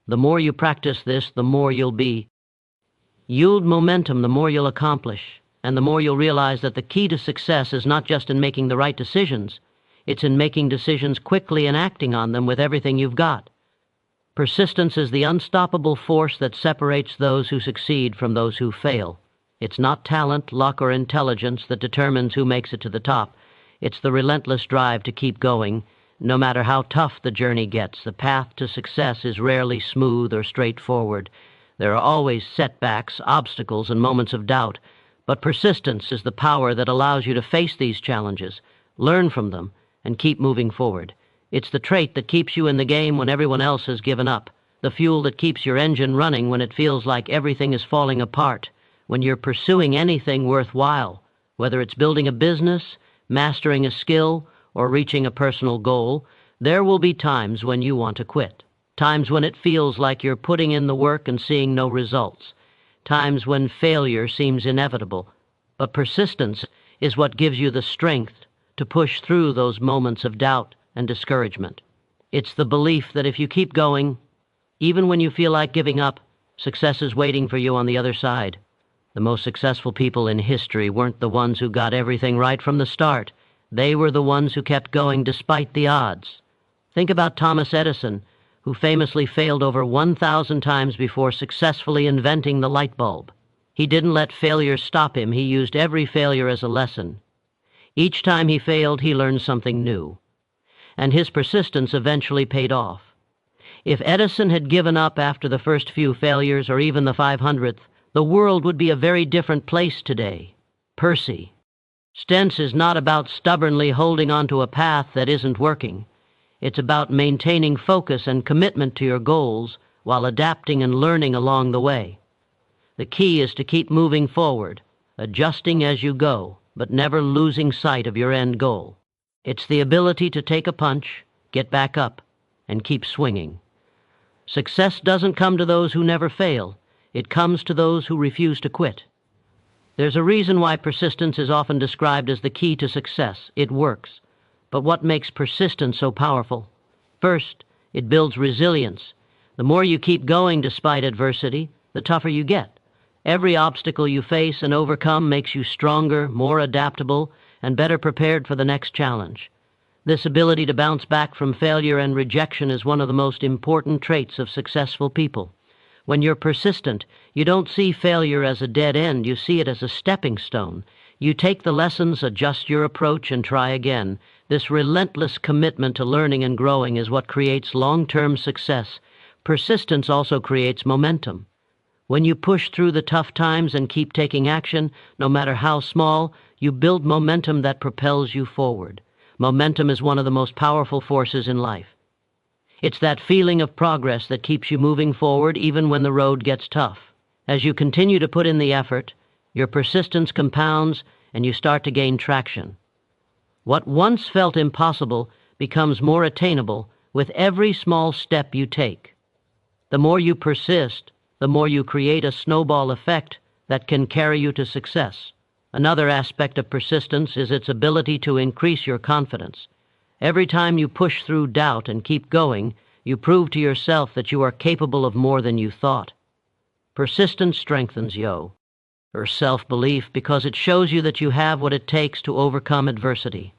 The more you practice this, the more you'll be. Yield momentum, the more you'll accomplish, and the more you'll realize that the key to success is not just in making the right decisions, it's in making decisions quickly and acting on them with everything you've got. Persistence is the unstoppable force that separates those who succeed from those who fail. It's not talent, luck, or intelligence that determines who makes it to the top. It's the relentless drive to keep going. No matter how tough the journey gets, the path to success is rarely smooth or straightforward. There are always setbacks, obstacles, and moments of doubt, but persistence is the power that allows you to face these challenges, learn from them, and keep moving forward. It's the trait that keeps you in the game when everyone else has given up, the fuel that keeps your engine running when it feels like everything is falling apart, when you're pursuing anything worthwhile, whether it's building a business, mastering a skill, or reaching a personal goal. There will be times when you want to quit, times when it feels like you're putting in the work and seeing no results, times when failure seems inevitable. But persistence is what gives you the strength to push through those moments of doubt and discouragement. It's the belief that if you keep going, even when you feel like giving up, success is waiting for you on the other side. The most successful people in history weren't the ones who got everything right from the start. They were the ones who kept going despite the odds. Think about Thomas Edison, who famously failed over 1,000 times before successfully inventing the light bulb. He didn't let failure stop him. He used every failure as a lesson. Each time he failed, he learned something new. And his persistence eventually paid off. If Edison had given up after the first few failures, or even the 500th, the world would be a very different place today. Persistence is not about stubbornly holding onto a path that isn't working. It's about maintaining focus and commitment to your goals while adapting and learning along the way. The key is to keep moving forward, adjusting as you go, but never losing sight of your end goal. It's the ability to take a punch, get back up, and keep swinging. Success doesn't come to those who never fail. It comes to those who refuse to quit. There's a reason why persistence is often described as the key to success. It works. But what makes persistence so powerful? First, it builds resilience. The more you keep going despite adversity, the tougher you get. Every obstacle you face and overcome makes you stronger, more adaptable, and better prepared for the next challenge. This ability to bounce back from failure and rejection is one of the most important traits of successful people. When you're persistent, you don't see failure as a dead end. You see it as a stepping stone. You take the lessons, adjust your approach, and try again. This relentless commitment to learning and growing is what creates long-term success. Persistence also creates momentum. When you push through the tough times and keep taking action, no matter how small, you build momentum that propels you forward. Momentum is one of the most powerful forces in life. It's that feeling of progress that keeps you moving forward even when the road gets tough. As you continue to put in the effort, your persistence compounds and you start to gain traction. What once felt impossible becomes more attainable with every small step you take. The more you persist, the more you create a snowball effect that can carry you to success. Another aspect of persistence is its ability to increase your confidence. Every time you push through doubt and keep going, you prove to yourself that you are capable of more than you thought. Persistence strengthens your self-belief because it shows you that you have what it takes to overcome adversity.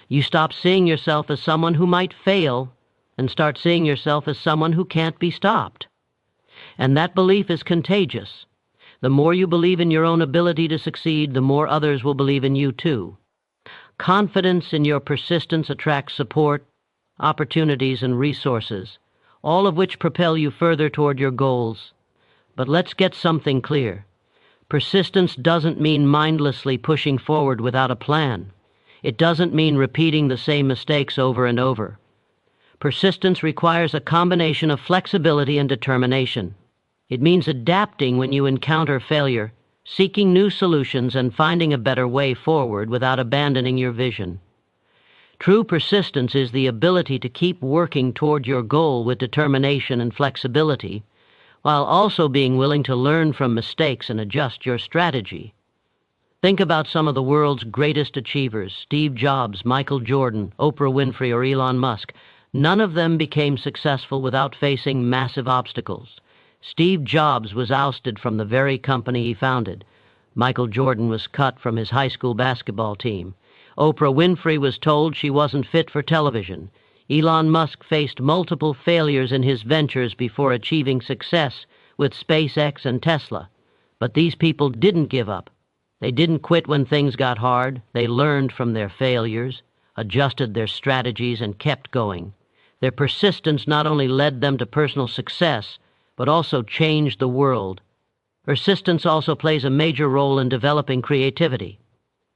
You stop seeing yourself as someone who might fail and start seeing yourself as someone who can't be stopped. And that belief is contagious. The more you believe in your own ability to succeed, the more others will believe in you too. Confidence in your persistence attracts support, opportunities, and resources, all of which propel you further toward your goals. But let's get something clear. Persistence doesn't mean mindlessly pushing forward without a plan. It doesn't mean repeating the same mistakes over and over. Persistence requires a combination of flexibility and determination. It means adapting when you encounter failure, seeking new solutions, and finding a better way forward without abandoning your vision. True persistence is the ability to keep working toward your goal with determination and flexibility, while also being willing to learn from mistakes and adjust your strategy. Think about some of the world's greatest achievers: Steve Jobs, Michael Jordan, Oprah Winfrey, or Elon Musk. None of them became successful without facing massive obstacles. Steve Jobs was ousted from the very company he founded. Michael Jordan was cut from his high school basketball team. Oprah Winfrey was told she wasn't fit for television. Elon Musk faced multiple failures in his ventures before achieving success with SpaceX and Tesla. But these people didn't give up. They didn't quit when things got hard. They learned from their failures, adjusted their strategies, and kept going. Their persistence not only led them to personal success, but also changed the world. Persistence also plays a major role in developing creativity.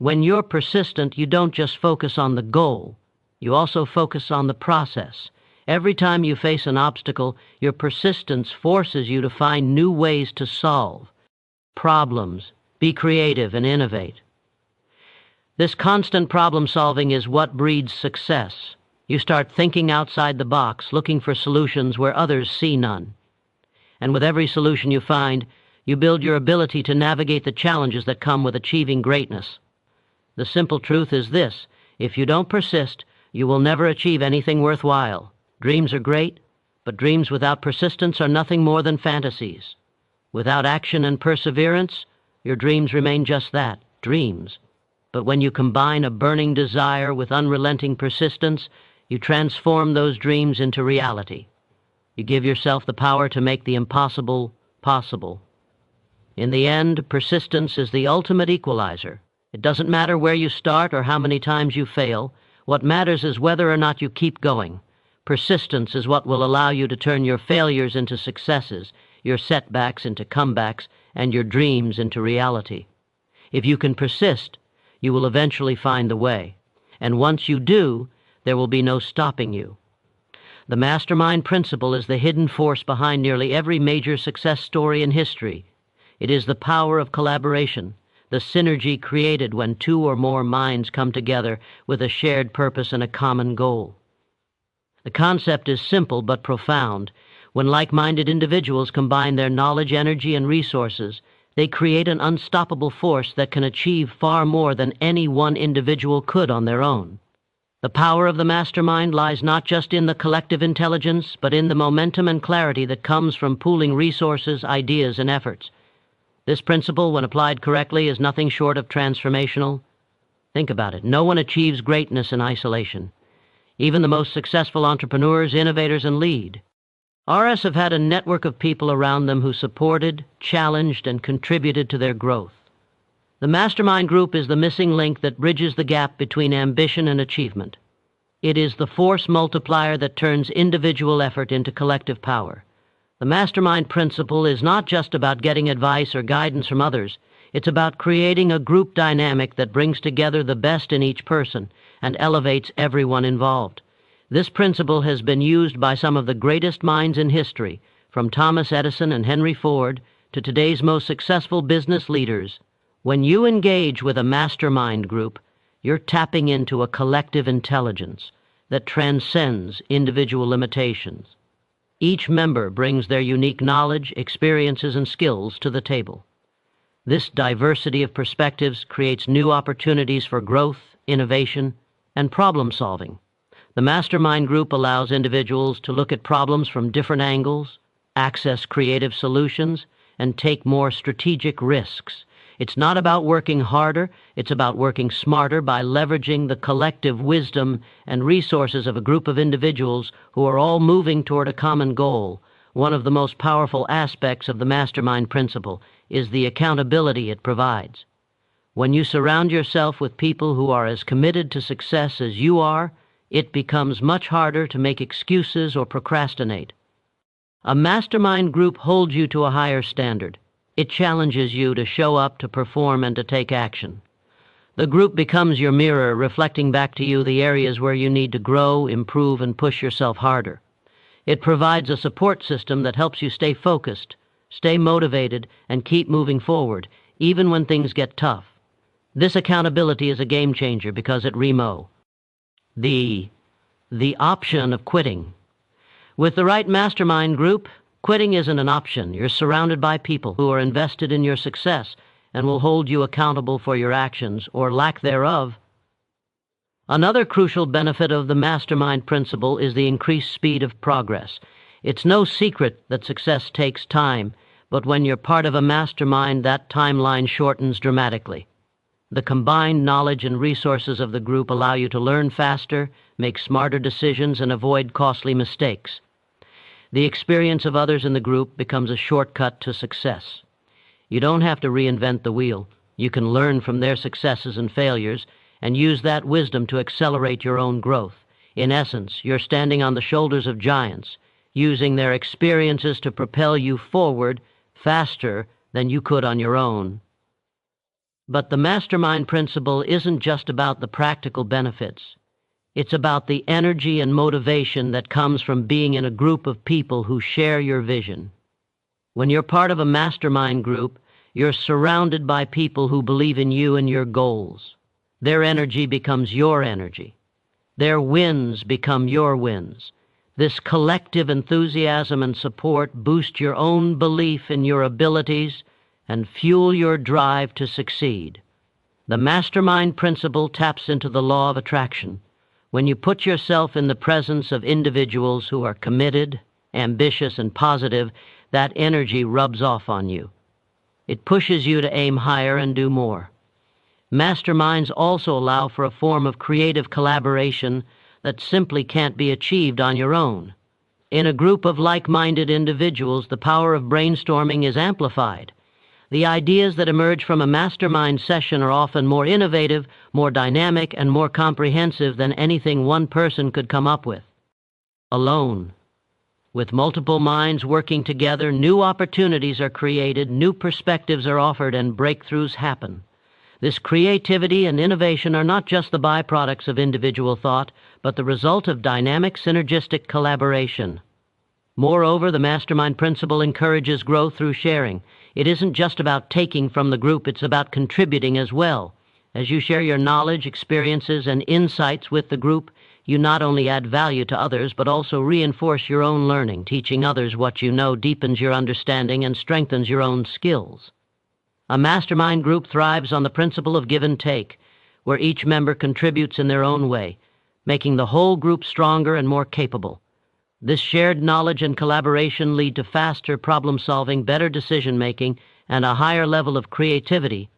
When you're persistent, you don't just focus on the goal, you also focus on the process. Every time you face an obstacle, your persistence forces you to find new ways to solve problems, be creative, and innovate. This constant problem solving is what breeds success. You start thinking outside the box, looking for solutions where others see none. And with every solution you find, you build your ability to navigate the challenges that come with achieving greatness. The simple truth is this: if you don't persist, you will never achieve anything worthwhile. Dreams are great, but dreams without persistence are nothing more than fantasies. Without action and perseverance, your dreams remain just that, dreams. But when you combine a burning desire with unrelenting persistence, you transform those dreams into reality. You give yourself the power to make the impossible possible. In the end, persistence is the ultimate equalizer. It doesn't matter where you start or how many times you fail. What matters is whether or not you keep going. Persistence is what will allow you to turn your failures into successes, your setbacks into comebacks, and your dreams into reality. If you can persist, you will eventually find the way. And once you do, there will be no stopping you. The mastermind principle is the hidden force behind nearly every major success story in history. It is the power of collaboration, the synergy created when two or more minds come together with a shared purpose and a common goal. The concept is simple but profound. When like-minded individuals combine their knowledge, energy, and resources, they create an unstoppable force that can achieve far more than any one individual could on their own. The power of the mastermind lies not just in the collective intelligence, but in the momentum and clarity that comes from pooling resources, ideas, and efforts. This principle, when applied correctly, is nothing short of transformational. Think about it. No one achieves greatness in isolation. Even the most successful entrepreneurs, innovators, and lead. RS have had a network of people around them who supported, challenged, and contributed to their growth. The mastermind group is the missing link that bridges the gap between ambition and achievement. It is the force multiplier that turns individual effort into collective power. The mastermind principle is not just about getting advice or guidance from others. It's about creating a group dynamic that brings together the best in each person and elevates everyone involved. This principle has been used by some of the greatest minds in history, from Thomas Edison and Henry Ford to today's most successful business leaders. When you engage with a mastermind group, you're tapping into a collective intelligence that transcends individual limitations. Each member brings their unique knowledge, experiences, and skills to the table. This diversity of perspectives creates new opportunities for growth, innovation, and problem solving. The mastermind group allows individuals to look at problems from different angles, access creative solutions, and take more strategic risks. It's not about working harder, it's about working smarter by leveraging the collective wisdom and resources of a group of individuals who are all moving toward a common goal. One of the most powerful aspects of the mastermind principle is the accountability it provides. When you surround yourself with people who are as committed to success as you are, it becomes much harder to make excuses or procrastinate. A mastermind group holds you to a higher standard. It challenges you to show up, to perform, and to take action. The group becomes your mirror, reflecting back to you the areas where you need to grow, improve, and push yourself harder. It provides a support system that helps you stay focused, stay motivated, and keep moving forward, even when things get tough. This accountability is a game changer because it removes the option of quitting. With the right mastermind group, quitting isn't an option. You're surrounded by people who are invested in your success and will hold you accountable for your actions or lack thereof. Another crucial benefit of the mastermind principle is the increased speed of progress. It's no secret that success takes time, but when you're part of a mastermind, that timeline shortens dramatically. The combined knowledge and resources of the group allow you to learn faster, make smarter decisions, and avoid costly mistakes. The experience of others in the group becomes a shortcut to success. You don't have to reinvent the wheel. You can learn from their successes and failures and use that wisdom to accelerate your own growth. In essence, you're standing on the shoulders of giants, using their experiences to propel you forward faster than you could on your own. But the mastermind principle isn't just about the practical benefits. It's about the energy and motivation that comes from being in a group of people who share your vision. When you're part of a mastermind group, you're surrounded by people who believe in you and your goals. Their energy becomes your energy. Their wins become your wins. This collective enthusiasm and support boost your own belief in your abilities and fuel your drive to succeed. The mastermind principle taps into the law of attraction. When you put yourself in the presence of individuals who are committed, ambitious, and positive, that energy rubs off on you. It pushes you to aim higher and do more. Masterminds also allow for a form of creative collaboration that simply can't be achieved on your own. In a group of like-minded individuals, the power of brainstorming is amplified. The ideas that emerge from a mastermind session are often more innovative, more dynamic, and more comprehensive than anything one person could come up with alone. With multiple minds working together, new opportunities are created, new perspectives are offered, and breakthroughs happen. This creativity and innovation are not just the byproducts of individual thought, but the result of dynamic, synergistic collaboration. Moreover, the mastermind principle encourages growth through sharing. It isn't just about taking from the group, it's about contributing as well. As you share your knowledge, experiences, and insights with the group, you not only add value to others, but also reinforce your own learning. Teaching others what you know deepens your understanding and strengthens your own skills. A mastermind group thrives on the principle of give and take, where each member contributes in their own way, making the whole group stronger and more capable. This shared knowledge and collaboration lead to faster problem-solving, better decision-making, and a higher level of creativity.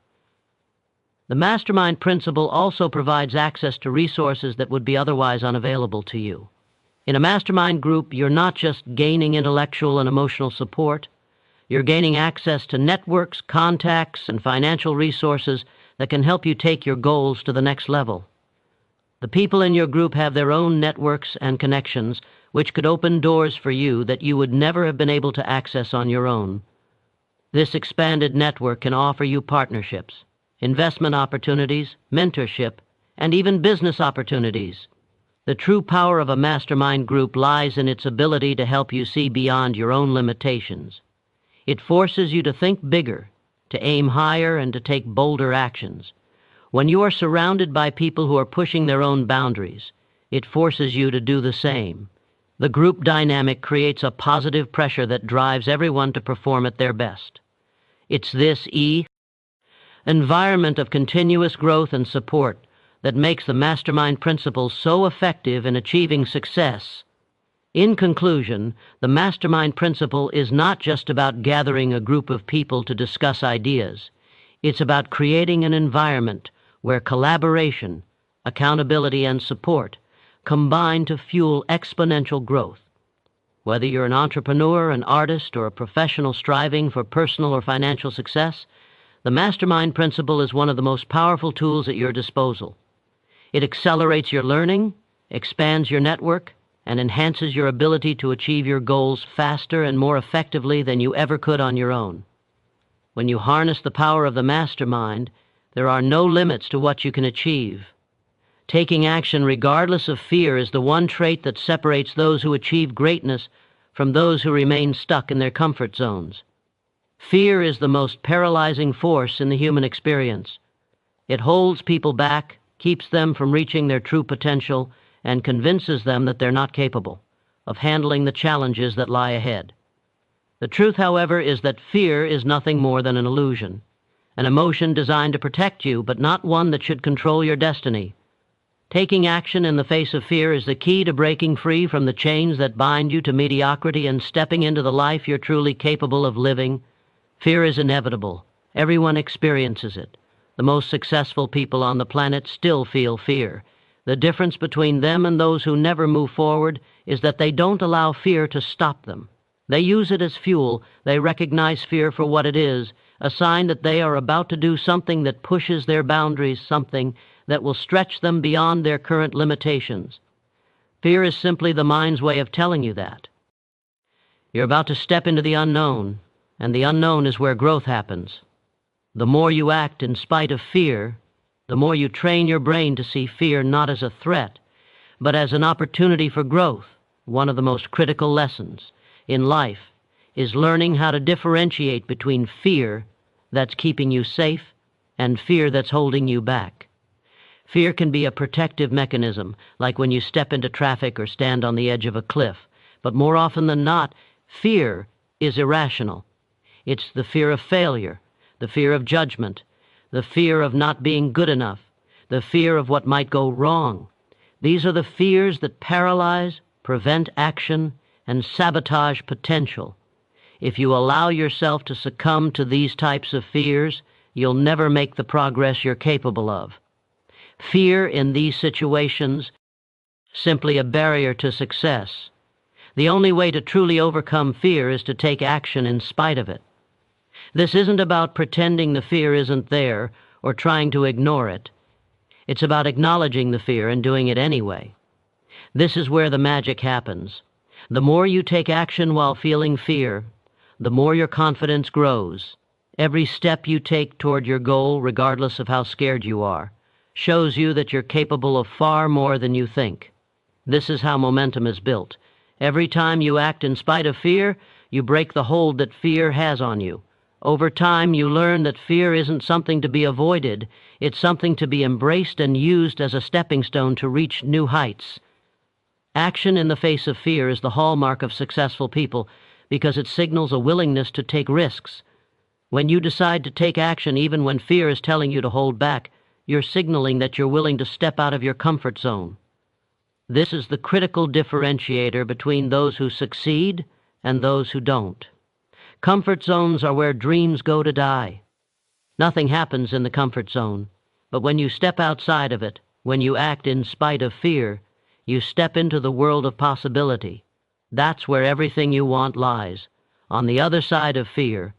The mastermind principle also provides access to resources that would be otherwise unavailable to you. In a mastermind group, you're not just gaining intellectual and emotional support, you're gaining access to networks, contacts, and financial resources that can help you take your goals to the next level. The people in your group have their own networks and connections, which could open doors for you that you would never have been able to access on your own. This expanded network can offer you partnerships, investment opportunities, mentorship, and even business opportunities. The true power of a mastermind group lies in its ability to help you see beyond your own limitations. It forces you to think bigger, to aim higher, and to take bolder actions. When you are surrounded by people who are pushing their own boundaries, it forces you to do the same. The group dynamic creates a positive pressure that drives everyone to perform at their best. It's this environment of continuous growth and support that makes the mastermind principle so effective in achieving success. In conclusion, the mastermind principle is not just about gathering a group of people to discuss ideas. It's about creating an environment where collaboration, accountability, and support combine to fuel exponential growth. Whether you're an entrepreneur, an artist, or a professional striving for personal or financial success, the mastermind principle is one of the most powerful tools at your disposal. It accelerates your learning, expands your network, and enhances your ability to achieve your goals faster and more effectively than you ever could on your own. When you harness the power of the mastermind, there are no limits to what you can achieve. Taking action regardless of fear is the one trait that separates those who achieve greatness from those who remain stuck in their comfort zones. Fear is the most paralyzing force in the human experience. It holds people back, keeps them from reaching their true potential, and convinces them that they're not capable of handling the challenges that lie ahead. The truth, however, is that fear is nothing more than an illusion, an emotion designed to protect you, but not one that should control your destiny. Taking action in the face of fear is the key to breaking free from the chains that bind you to mediocrity and stepping into the life you're truly capable of living. Fear is inevitable. Everyone experiences it. The most successful people on the planet still feel fear. The difference between them and those who never move forward is that they don't allow fear to stop them. They use it as fuel. They recognize fear for what it is, a sign that they are about to do something that pushes their boundaries, something that will stretch them beyond their current limitations. Fear is simply the mind's way of telling you that. You're about to step into the unknown, and the unknown is where growth happens. The more you act in spite of fear, the more you train your brain to see fear not as a threat, but as an opportunity for growth. One of the most critical lessons in life is learning how to differentiate between fear that's keeping you safe and fear that's holding you back. Fear can be a protective mechanism, like when you step into traffic or stand on the edge of a cliff. But more often than not, fear is irrational. It's the fear of failure, the fear of judgment, the fear of not being good enough, the fear of what might go wrong. These are the fears that paralyze, prevent action, and sabotage potential. If you allow yourself to succumb to these types of fears, you'll never make the progress you're capable of. Fear in these situations is simply a barrier to success. The only way to truly overcome fear is to take action in spite of it. This isn't about pretending the fear isn't there or trying to ignore it. It's about acknowledging the fear and doing it anyway. This is where the magic happens. The more you take action while feeling fear, the more your confidence grows. Every step you take toward your goal, regardless of how scared you are, shows you that you're capable of far more than you think. This is how momentum is built. Every time you act in spite of fear, you break the hold that fear has on you. Over time, you learn that fear isn't something to be avoided. It's something to be embraced and used as a stepping stone to reach new heights. Action in the face of fear is the hallmark of successful people because it signals a willingness to take risks. When you decide to take action even when fear is telling you to hold back, you're signaling that you're willing to step out of your comfort zone. This is the critical differentiator between those who succeed and those who don't. Comfort zones are where dreams go to die. Nothing happens in the comfort zone, but when you step outside of it, when you act in spite of fear, you step into the world of possibility. That's where everything you want lies, on the other side of fear.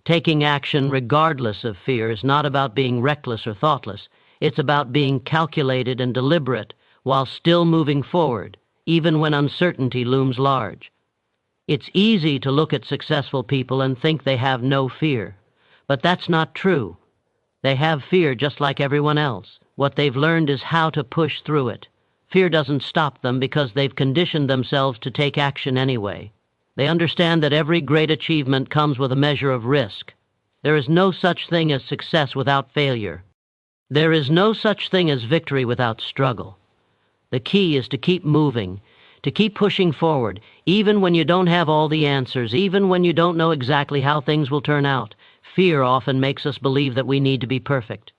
Taking action regardless of fear is not about being reckless or thoughtless. It's about being calculated and deliberate while still moving forward, even when uncertainty looms large. It's easy to look at successful people and think they have no fear, but that's not true. They have fear just like everyone else. What they've learned is how to push through it. Fear doesn't stop them because they've conditioned themselves to take action anyway. They understand that every great achievement comes with a measure of risk. There is no such thing as success without failure. There is no such thing as victory without struggle. The key is to keep moving, to keep pushing forward, even when you don't have all the answers, even when you don't know exactly how things will turn out. Fear often makes us believe that we need to be perfect,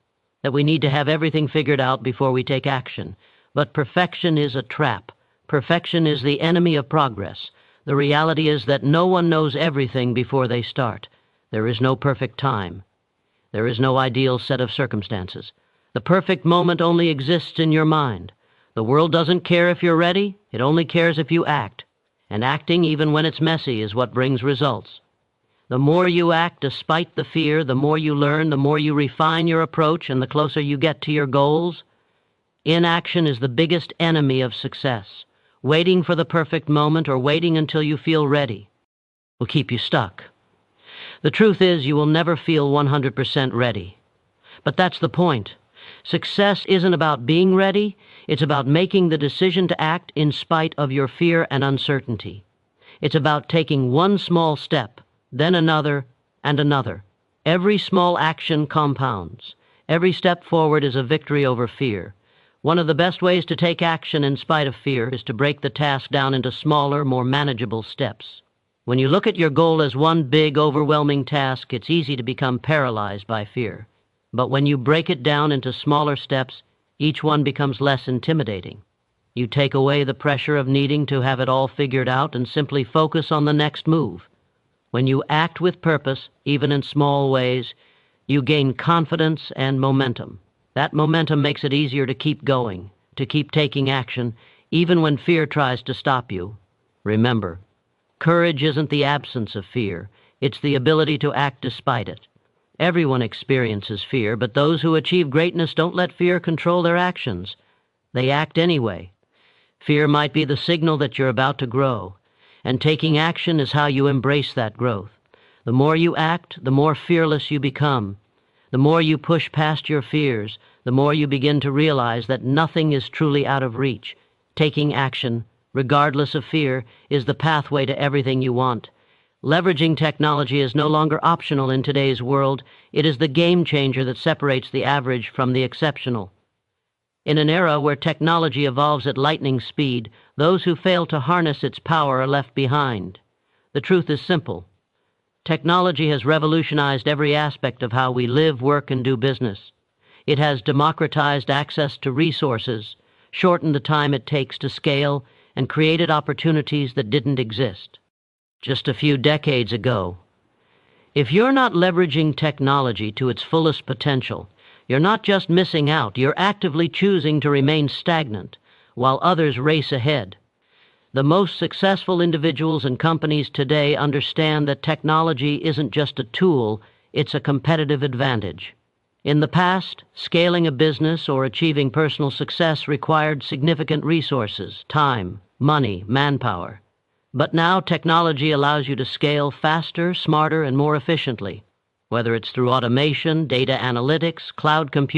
that we need to have everything figured out before we take action. But perfection is a trap. Perfection is the enemy of progress. The reality is that no one knows everything before they start. There is no perfect time. There is no ideal set of circumstances. The perfect moment only exists in your mind. The world doesn't care if you're ready, it only cares if you act. And acting, even when it's messy, is what brings results. The more you act despite the fear, the more you learn, the more you refine your approach, and the closer you get to your goals. Inaction is the biggest enemy of success. Waiting for the perfect moment or waiting until you feel ready will keep you stuck. The truth is, you will never feel 100% ready. But that's the point. Success isn't about being ready, it's about making the decision to act in spite of your fear and uncertainty. It's about taking one small step, then another, and another. Every small action compounds. Every step forward is a victory over fear. One of the best ways to take action in spite of fear is to break the task down into smaller, more manageable steps. When you look at your goal as one big, overwhelming task, it's easy to become paralyzed by fear. But when you break it down into smaller steps, each one becomes less intimidating. You take away the pressure of needing to have it all figured out and simply focus on the next move. When you act with purpose, even in small ways, you gain confidence and momentum. That momentum makes it easier to keep going, to keep taking action, even when fear tries to stop you. Remember, courage isn't the absence of fear, it's the ability to act despite it. Everyone experiences fear, but those who achieve greatness don't let fear control their actions. They act anyway. Fear might be the signal that you're about to grow, and taking action is how you embrace that growth. The more you act, the more fearless you become. The more you push past your fears, the more you begin to realize that nothing is truly out of reach. Taking action, regardless of fear, is the pathway to everything you want. Leveraging technology is no longer optional in today's world. It is the game changer that separates the average from the exceptional. In an era where technology evolves at lightning speed, those who fail to harness its power are left behind. The truth is simple. Technology has revolutionized every aspect of how we live, work, and do business. It has democratized access to resources, shortened the time it takes to scale, and created opportunities that didn't exist just a few decades ago. If you're not leveraging technology to its fullest potential, you're not just missing out, you're actively choosing to remain stagnant while others race ahead. The most successful individuals and companies today understand that technology isn't just a tool, it's a competitive advantage. In the past, scaling a business or achieving personal success required significant resources, time, money, manpower. But now technology allows you to scale faster, smarter, and more efficiently, whether it's through automation, data analytics, cloud computing,